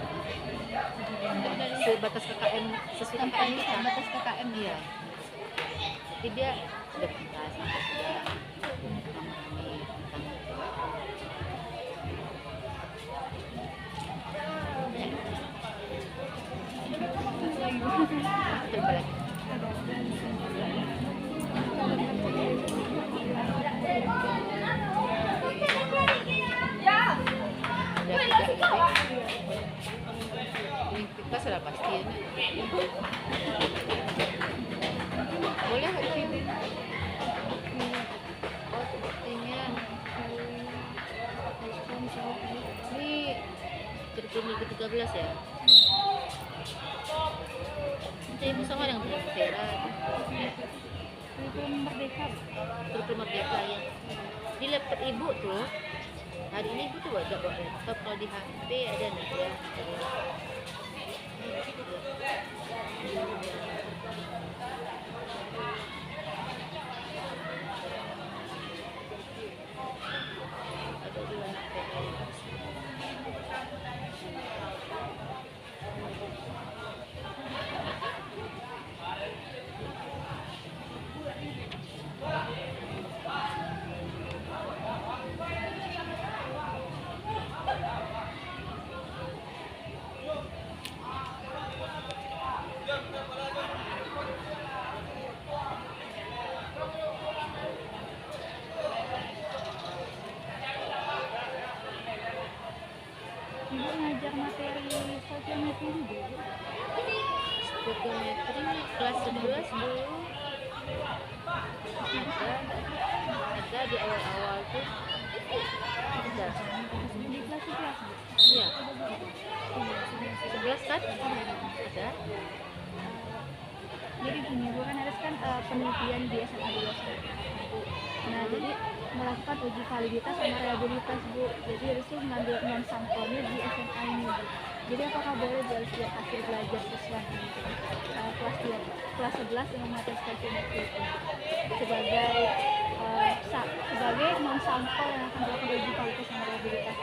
Sebatas KKM sesuai Sampai KKM kita. batas KKM Iya. Jadi dia sudah tuntas, sudah memahami tentang coba lagi. Ada 3 gitu. Ini kita sudah pasti ya, Nak. Boleh nggak di sini? Oh, sepertinya ini kurikulum 2013 ya. Nanti ibu sama dengan kurikulum Vera, Kurikulum Merdeka. kurikulum Merdeka ya. Di laptop ibu tuh hari ini ibu tuh ada bawa laptop, kalau di HP ada nih ya. Ada 2 anak Ibu ngajar materi stoikiometri juga Bu? Stoikiometri kelas 11 dulu ada di awal-awal tuh ada. Di kelas 11 Bu? Iya, 11 kan ada. Jadi gini Bu, kan harus kan penelitian di SMA 2 Nah, jadi melakukan uji validitas sama reliabilitas Bu. Jadi harus tuh mengambil non sampelnya di SMA ini Bu. Jadi apakah boleh Bu harus lihat hasil belajar siswa ini kelas 11 dengan materi stoikiometri itu sebagai non sampel yang akan dilakukan uji validitas sama reliabilitas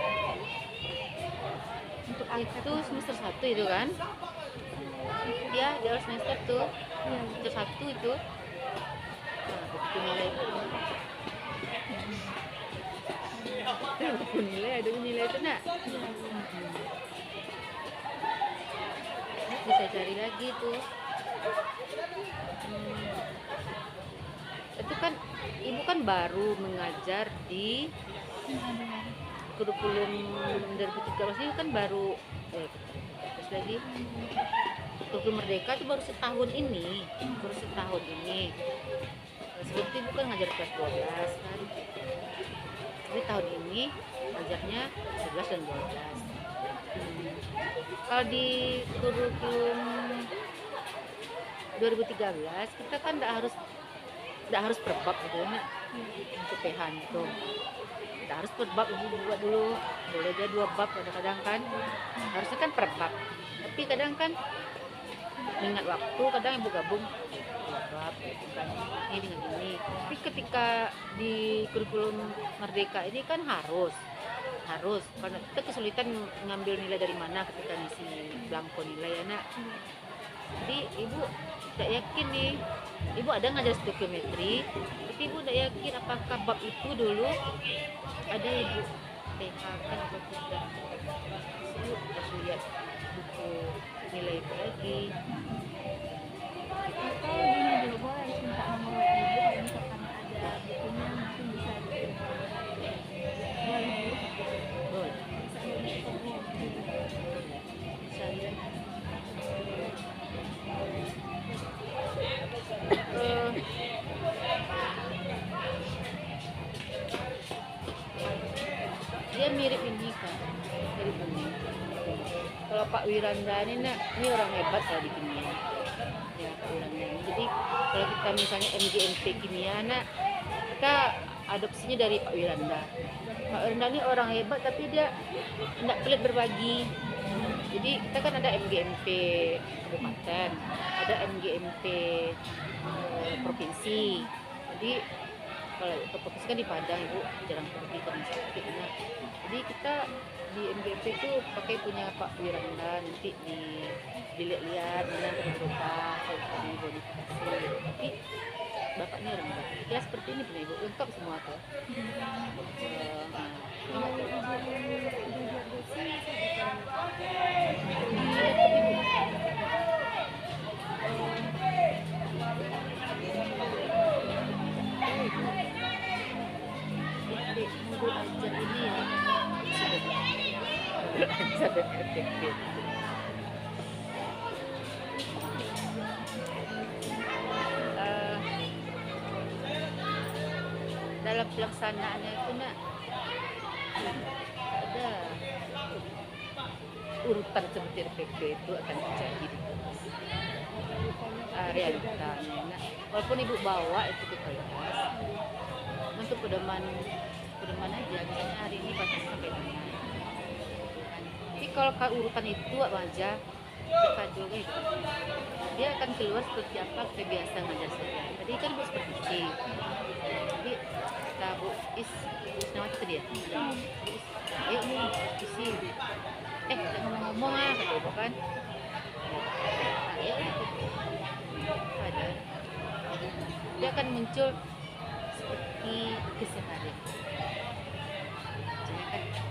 untuk Itu semester 1 itu kan? Dia di awal semester tuh, Iya, semester 1 itu. Nah, begitu nilai itu nilai ada nilai itu nak. Bisa cari lagi tuh. Itu kan ibu kan baru mengajar di kurikulum 2013 ini kan baru terus lagi kurikulum Merdeka itu baru setahun ini. Sebelum itu bukan ngajar kelas 12 kan. Jadi tahun ini ngajarnya 11 dan 12. Kalau di kurikulum 2013 kita kan tidak harus per bab gitu ya untuk PH itu. Tidak harus per bab, ibu buat dulu boleh aja 2 bab kadang-kadang kan. Harusnya kan per bab. Tapi kadang kan ingat waktu, kadang ibu gabung 2 bab gitu kan. Ini dengan ini. Tapi ketika di kurikulum Merdeka ini kan harus karena kita kesulitan ngambil nilai dari mana ketika ngisi belangko nilai anak. Jadi ibu tidak yakin nih, ibu ada ngajar stokiometri, tapi ibu tidak yakin apakah bab itu dulu ada ibu TH kan atau tidak. Ibu harus lihat buku nilai itu lagi. Atau gini dulu, boleh minta nomor ibu kalau misalkan ada bukunya mungkin bisa boleh Bu? Boleh. Bisa lihat. Dia mirip ini kan, mirip ini. Kalau Pak Wiranda ini orang hebat kalau di kimia. Ya Pak Wiranda ini. Jadi kalau kita misalnya MGMP kimia, kita adopsinya dari Pak Wiranda. Pak Wiranda ini orang hebat tapi dia tidak pelit berbagi. Jadi kita kan ada MGMP kabupaten, ada MGMP provinsi. Jadi kalau ke provinsi kan di Padang, ibu jarang pergi karena sakit. Jadi kita di MGMP itu pakai punya Pak Wiranda, nanti dilihat-lihat mana berubah, di modifikasi. Tapi bapaknya orang baik. Ya seperti ini punya ibu, lengkap semua tuh. Modul ajar ini ya sudah efektif. Dalam pelaksanaannya itu ada urutan seperti RPP itu akan terjadi di kelas. Realitanya. Walaupun ibu bawa itu ke kelas, untuk pedoman aja, misalnya hari ini batas sampai mana. Tapi kalau urutan itu apa aja, juga itu. Dia akan keluar seperti apa kita biasa ngajar saja. Tadi kan Bu seperti ini. Jadi kita Bu nama itu dia. Ayo nih isi. Kita ngomong kata ibu kan. Ayo ada. Dia akan muncul seperti keseharian.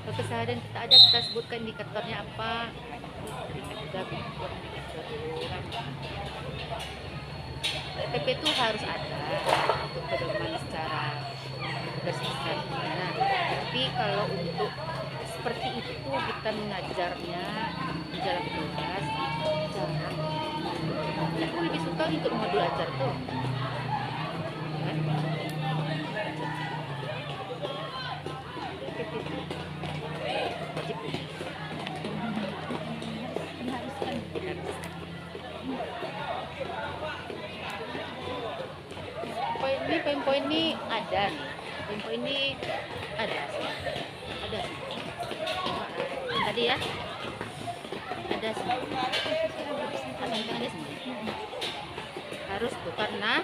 Kalau keseharian kita ada, kita sebutkan indikatornya apa. Kita juga buat indikator orang. PP itu harus ada untuk pedoman secara bersifat. Nah, tapi kalau untuk seperti itu kita mengajarnya di dalam kelas jarang. Aku lebih suka ikut modul ajar tuh. Kan? PP itu wajib. Poin-poin ini ada nih. Poin-poin ini ada. Tadi ya. Ada semua. Ada semua. Harus tuh karena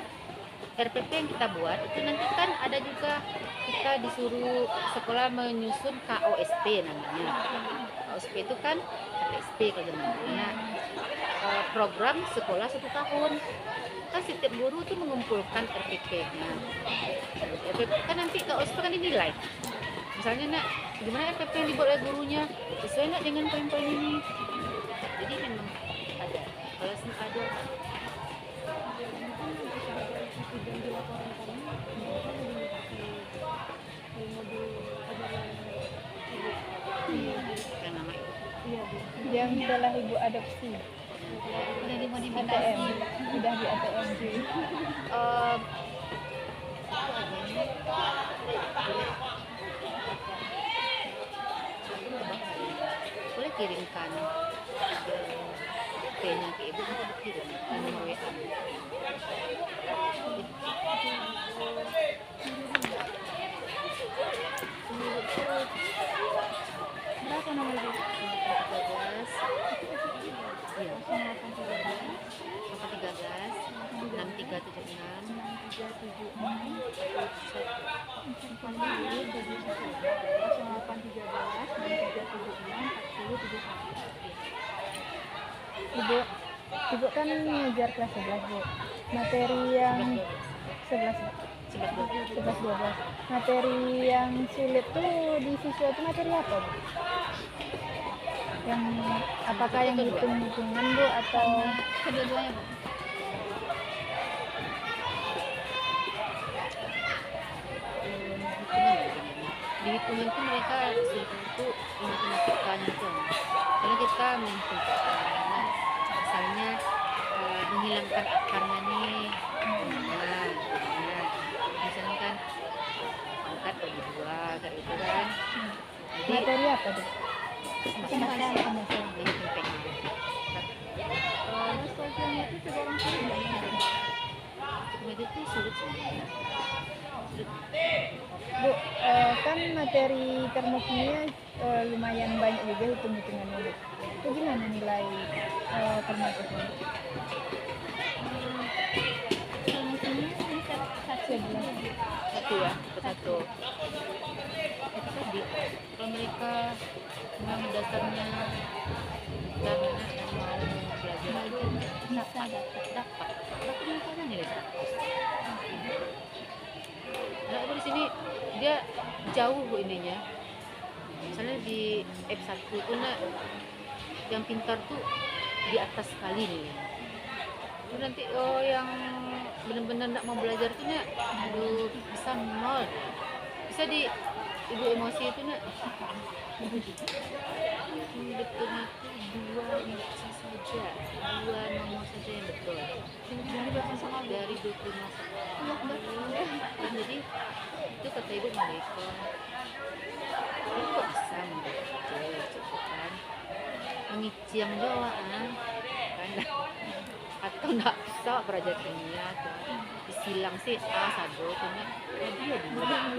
RPP yang kita buat itu nanti kan ada juga kita disuruh sekolah menyusun KOSP namanya. KOSP itu kan KSP kalau zaman. Nah, program sekolah 1 tahun. Kan setiap guru tuh mengumpulkan RPP-nya. RPP kan nanti KOSP kan dinilai. Misalnya gimana RPP yang dibuat oleh gurunya sesuai nggak dengan poin-poin ini. Jadi memang ada. Kalau ada yang telah ibu adopsi. Udah ATM, dimodifikasi. udah di ATM sih. Em, apa adanya? Boleh kirimkan P-nya ke ibu, nanti ibu kirim ke nomor WA. Berapa nomor ibu? 13, iya, 13, 6376, Ibu, ibu kan ngejar kelas 11 bu. Materi yang 11 11 12. Materi yang sulit tuh di siswa itu materi apa bu? Yang apakah yang hitung-hitungan bu atau Kedua-duanya, Bu. di hitungan tuh mereka itu matematikanya tuh, karena kita menentukan misalnya menghilangkan akarnya nih, nah misalnya kan angkat bagi dua kayak gitu kan, jadi materi apa tuh? dihitung PA. Sosialnya itu juga orang sulit nggak ya? Kemudian itu sulit sebenarnya. Sulit. Bu, kan materi termokimia lumayan banyak juga hitung-hitungannya bu. Itu gimana nilai termokimia? Solusinya bisa satu. Satu ya, satu. Itu tadi, kalau mereka memang dasarnya dan mau belajar itu dapat mereka ada nilai 100. Nah, aku di sini dia jauh bu ininya. Misalnya di F1 itu nak yang pintar tuh di atas sekali nih. Terus nanti yang benar-benar nak mau belajar tuh nak, aduh bisa nol. Bisa di ibu emosi itu nak. Betulnya itu dua saja, dua nomor saja yang betul. Dari 25 dan jadi itu kata ibu mereka ini kok bisa membaca gitu kan, mengici yang doa kan, atau nggak bisa belajar kimia tuh disilang sih sado punya dia dua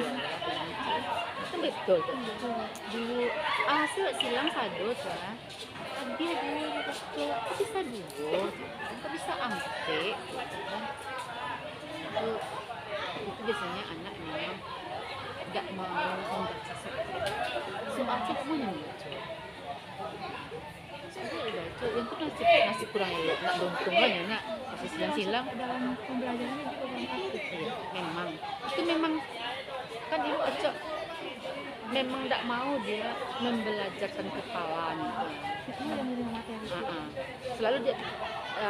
itu betul tuh dulu hasil silang sado tuh dia dulu betul kok bisa dulu kok bisa ampe itu biasanya anak memang nggak mau membaca soal semuanya membaca baca yang itu nasi kurang ya nggak beruntung kan ya nak masih silang Dalam pembelajarannya juga kurang aktif. ya memang itu memang kan ibu aja memang nggak mau dia membelajarkan kepala gitu. Itu yang punya materi. Selalu dia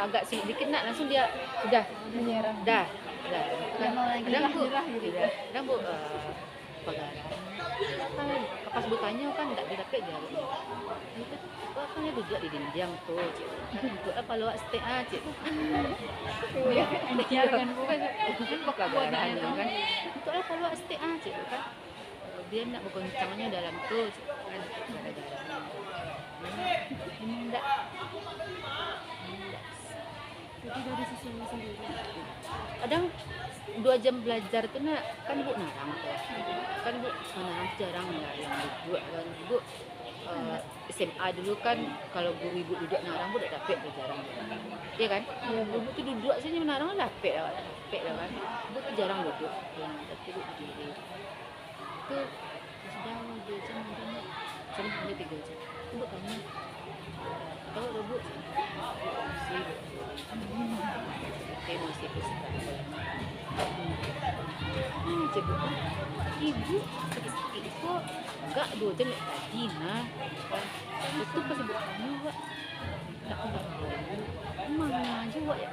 agak sulit dikit nak langsung dia udah Menyerah. dah Nggak mau lagi. kadang bu Nyerah gitu. kadang bu pagaran kan pas bertanya kan nggak didapet jawab itu kan dia duduk di dinding tuh cik duduk apa lo STA cik dia kan bukan pagaran kan itu apa lo STA cik kan dia nak bergoncangnya dalam tuh cik kan memang enggak Jadi dari siswanya sendiri. kadang 2 jam belajar tuh nak kan bu narang tuh kan bu narang jarang ya yang duduk kan bu SMA dulu kan kalau guru ibu duduk narang bu udah dapet jarang iya kan bu tuh duduk sini narang dapet lah kan bu tuh jarang duduk tapi bu berdiri itu sudah 2 jam narang jam hanya 3 jam itu bu kamu tahu udah bu emosi coba ibu sakit kok enggak 2 jam tadi nah itu pas ibu kamu pak tak mana aja pak ya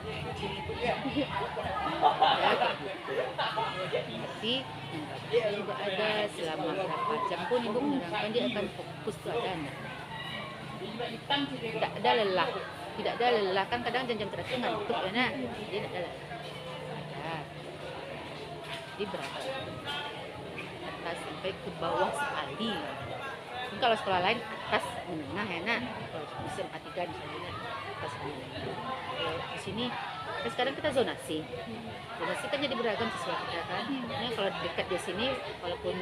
tapi juga ada selama berapa jam pun ibu menerangkan dia akan fokus ke anak tidak ada lelah tidak ada lelah, kan kadang jam-jam terakhir ngantuk ya nak, jadi tidak ada lelah. Nah, jadi berapa atas sampai ke bawah sekali. Ini kalau sekolah lain atas menengah ya nak, kalau di SMA 3 misalnya atas menengah. Kalau di sini sekarang kita zonasi kan jadi beragam sesuai kita kan. Nah, kalau dekat di sini walaupun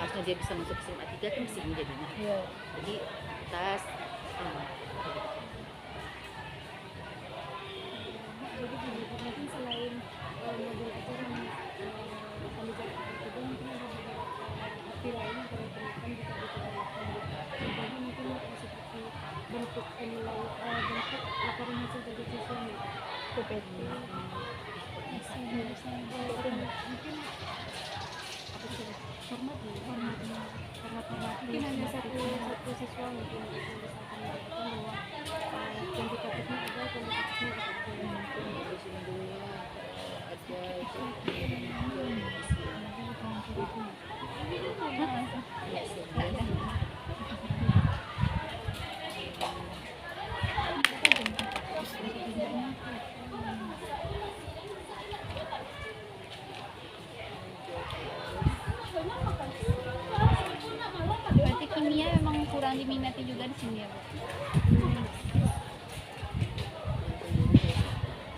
harusnya dia bisa masuk SMA 3 kan mesti ini jadinya. Jadi atas Jadi mungkin selain modul ajar yang pembelajaran itu mungkin ada beberapa arti lain yang perlu pendidikan juga diperlukan. Contohnya mungkin seperti bentuk penilai bentuk laporan hasil kerja siswa nih, PPT, mungkin apa sih format mungkin hanya satu siswa mungkin yang bisa kami dapatkan bahwa kuantitatifnya ada kualitatifnya di sini dulu ya ada Berarti kimia memang kurang diminati juga di sini ya, Bu?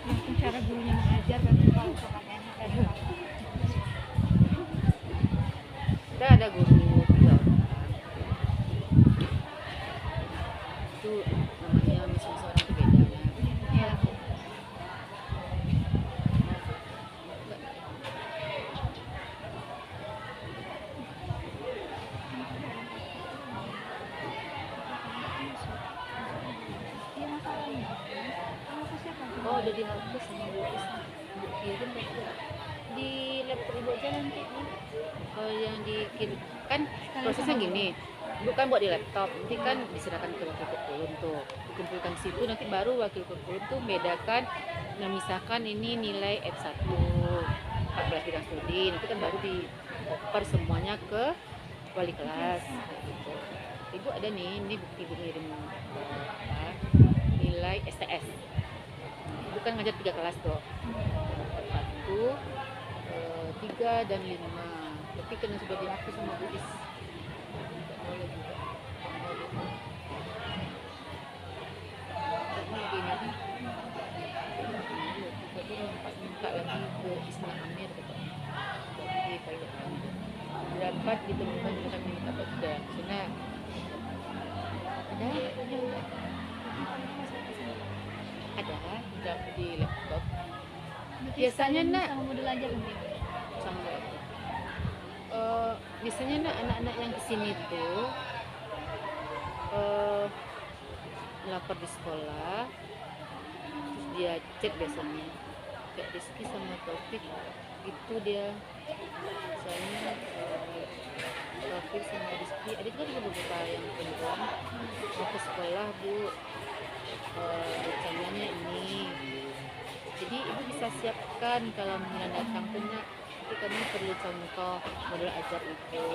Mungkin cara gurunya mengajar kan kalau kurang enak dari apa? kita ada guru 3 orang itu namanya masing-masing orang berbeda ya. Ya. Iya masalahnya. Kamu ke siapa? Oh udah dihapus sama Bu Isma, Bu kirim di laptop Ibu aja nanti. Kalau yang dikirim kan prosesnya gini, bukan buat di laptop, nanti kan diserahkan ke wakil kurikulum tuh, dikumpulkan di situ, nanti baru wakil kurikulum tuh bedakan, memisahkan ini nilai F1 14 bidang studi, nanti kan baru dioper semuanya ke wali kelas gitu. Ibu ada nih, ini bukti Ibu ngirim nilai STS. Ibu kan ngajar 3 kelas tuh, 1, 3 dan 5. Tapi karena sudah dihapus sama Bu Is, tidak boleh juga. Karena begini, kita minta lagi ke Isma Amir gitu. Di pilot dapat ditemukan kita minta apa tidak. Sana ada di laptop. Biasanya nak sama modul ajar nanti. sama biasanya nak anak-anak yang kesini tuh lapor di sekolah, terus dia chat biasanya kayak Rizky sama Taufik itu dia soalnya Taufik sama Rizky ada juga beberapa yang perempuan mau ke sekolah Bu, rencananya ini, jadi ibu bisa siapkan kalau menandatang punya, nanti kami perlu contoh model ajar itu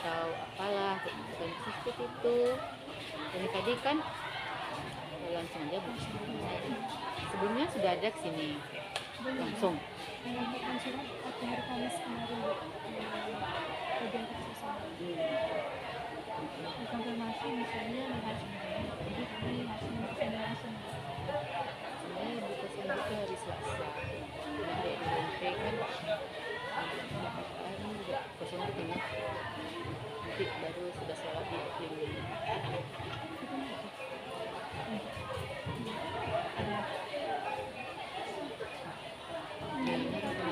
atau apalah dan seperti itu. Dan tadi kan langsung aja Bu. Sebelumnya sudah ada kesini langsung. menyampaikan surat atau hari Kamis kemarin Bu, bagian keputusan Konfirmasi misalnya harus jadi kami harus mengutuskan langsung. Sebenarnya ibu pesan itu hari Selasa. Nah, dari DMP kan ini juga kosong itu kan, nanti baru sudah sholat di klinik.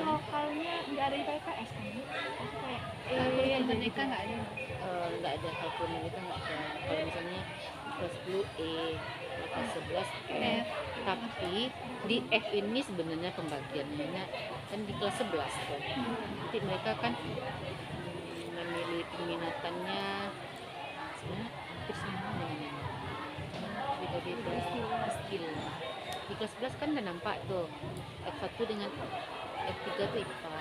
Lokalnya nggak ada IPS kan? Kayak mereka nggak ada. Nggak ada kalkul mereka nggak ada. Kalau misalnya kelas 10 E, kelas 11 F, tapi di F ini sebenarnya pembagiannya kan di kelas 11 tuh. Nanti mereka kan memilih peminatannya sebenarnya hampir sama dengan beda-beda skill. Di kelas 11 kan udah nampak tuh F1 dengan F3 tuh IPA,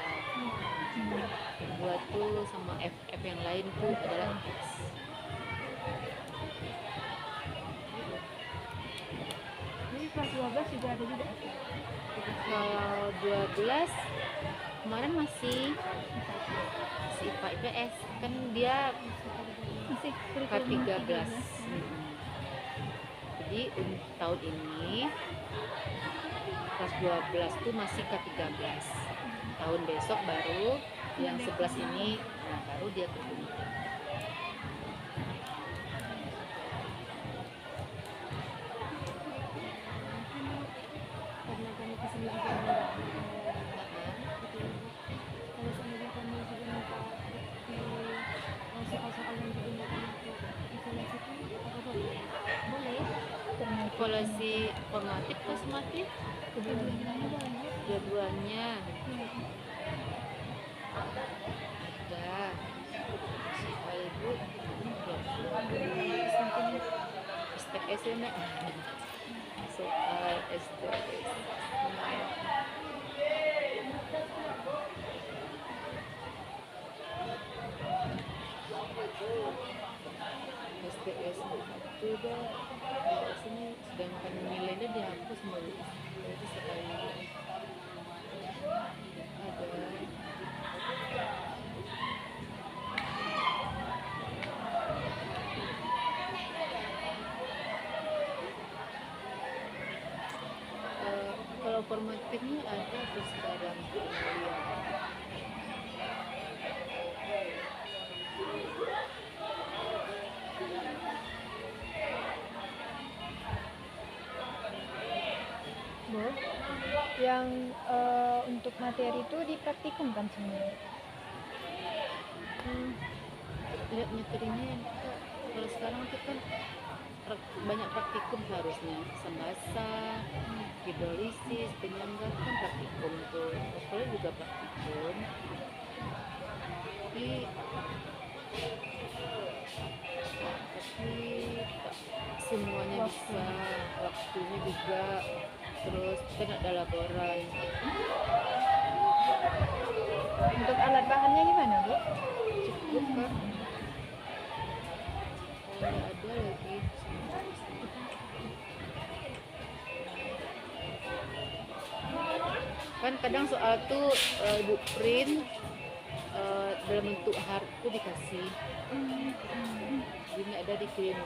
buat tuh sama F yang lain tuh adalah X. kelas 12 juga ada juga. Kalau 12 kemarin masih IPA IPS kan dia Masih K13. kurikulum 13. Jadi tahun ini kelas 12 tuh masih K13. Tahun besok baru yang 11 ini, nah baru dia ke Gunung. Karena kami kesini juga enggak gitu. Kalau seandainya kami juga minta di soal-soal yang digunakan untuk isolasi itu apa boleh? Boleh. Termasuk Evaluasi formatif atau sumatif? keduanya boleh. Dua-duanya ada. Soal ibu STS ya nak. Soal STS. STS itu dah sini, sedangkan nilainya dihapus semua. Jadi sekali ada kalau formatifnya ada tuh sekarang penilaian. Bu, yang untuk materi itu dipraktikum kan semua? Lihat materinya kita, kalau sekarang itu kan banyak praktikum harusnya, bahasa, hidrolisis, penyangga kan praktikum tuh, pokoknya juga praktikum. Tapi tak semuanya bisa, waktunya juga, terus kita ada laporan. Untuk alat bahannya gimana, Bu? Cukup kan? Kalau nggak ada lagi kan kadang soal tuh ibu print dalam bentuk hard tuh dikasih, jadi ada dikirim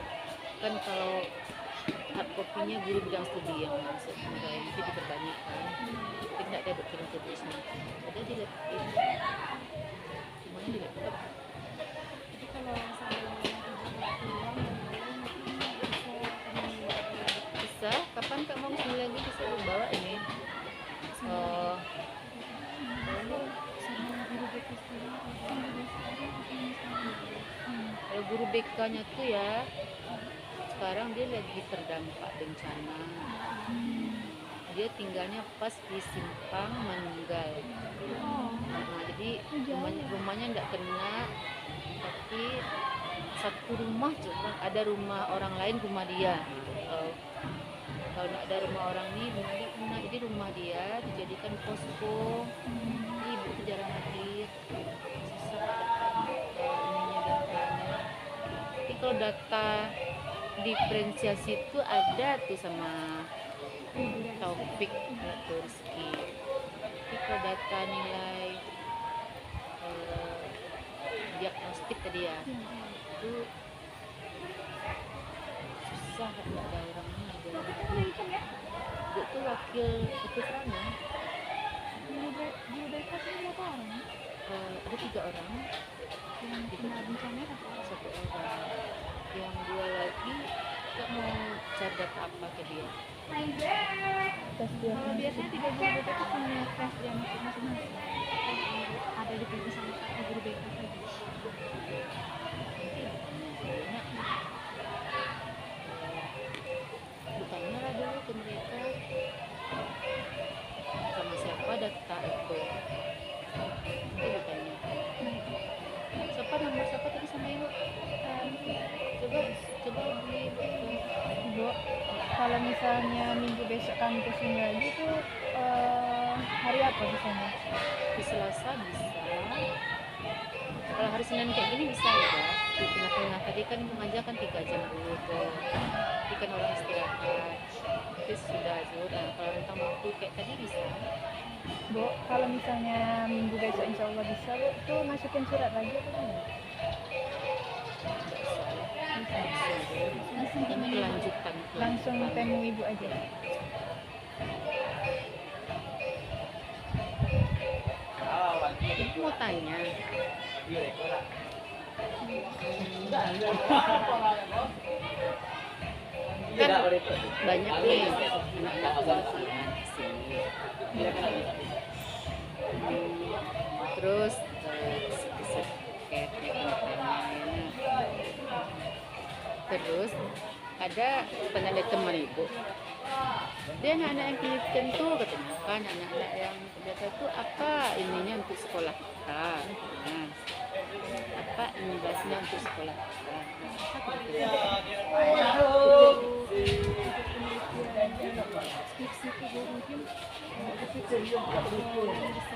kan. Kalau hard copy-nya guru bidang studi yang masuk mulai nanti diperbanyakkan, tidak ada berkirim tulisnya, ada di laptop, semuanya di laptop. Jadi kalau seandainya pulang Bisa, kapan kak mau kesini lagi bisa bawa ini sama guru BK sekarang kalau guru BK-nya tuh ya sekarang dia lagi terdampak bencana. Dia tinggalnya pas di Simpang Manunggal. Nah, jadi rumahnya enggak kena, tapi satu rumah cuma ada rumah orang lain, rumah dia. Kalau nggak ada rumah orang ini, rumah dia kena. Jadi rumah dia dijadikan posko. Ibu tuh jarang hadir, susah ininya datanya. Tapi kalau data diferensiasi itu ada tuh sama Taufik atau Rizky. Tapi kalau data nilai diagnostik tadi ya, itu susah, nggak ada orangnya. Ibu tuh wakil sana. Guru BK itu berapa orang? Ada 3 orang, Yang kena bencana apa? 1 orang, yang 2 lagi nggak mau cari data apa ke dia. Tes biasanya 3 guru BK itu punya tes diagnostik masing-masing. Ada di PT sama guru BK saja. Bertanya lah dulu ke mereka sama siapa data itu. Nanti bertanya siapa, nomor siapa tadi sama ibu. Coba hubungi Bu, kalau misalnya minggu besok kami kesini lagi tuh hari apa biasanya? di Selasa bisa, Kalau hari Senin kayak gini bisa ya, di tengah-tengah tadi kan mengajar kan 3 jam dulu tuh, jadi kan orang istirahat, terus sudah zuhur. Nah, kalau tentang waktu kayak tadi bisa. Bu, kalau misalnya minggu besok insya Allah bisa, Bu, tuh masukin surat lagi apa enggak? Langsung ke menu. Kelanjutan. Langsung temu ibu aja. Ibu mau tanya, kan banyak nih anak-anak kuliahan di sini. Terus kisi-kisi terus ada pernah ada teman ibu, dia anak-anak yang Kristen tuh katanya kan anak-anak yang biasa tuh apa ininya untuk sekolah kita, nah, apa imbasnya untuk sekolah kita. Apa kira-kira? Skripsi itu Bu, mungkin itu bisa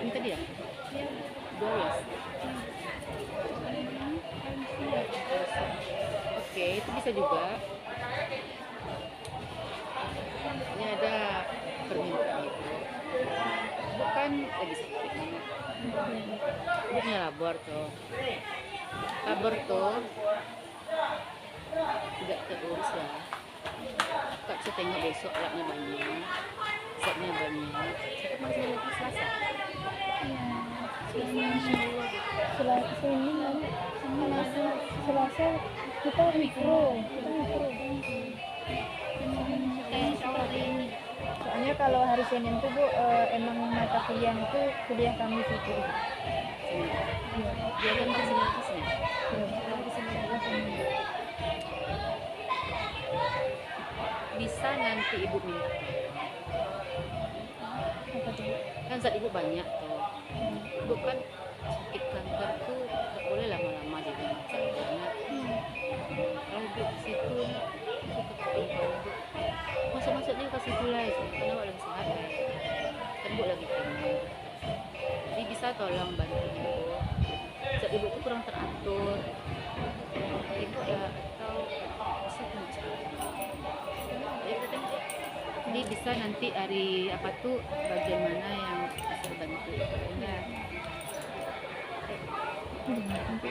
Ini tadi ya? 12. Oke, itu bisa juga. Ini ada permintaan itu. Bukan lagi sakit ini. Ini labor tuh. Labor tuh tidak terurus ya. Kak bisa tengok besok alatnya banyak, setnya banyak. Saya masih lagi Selasa. Selasa kita mikro. Kayak seperti ini. Soalnya kalau hari Senin tuh Bu, emang mata kuliah itu kuliah kami situ. Dia kan masih sini. Bisa nanti ibu minta. Apa tuh Bu? Kan zat ibu banyak tuh. Ibu kan sakit kanker tuh nggak boleh lama-lama di rumah sakitnya. Kalau ibu di situ suka kepingin ibu. Masa-masa dia kasih gula itu karena lagi sehat ya. Kan ibu lagi kena. Jadi bisa tolong bantu ibu. Zat ibu tuh kurang teratur. Ibu ya atau bisa jadi bisa nanti hari apa tuh bagian mana yang bisa bantu ya. Nanti.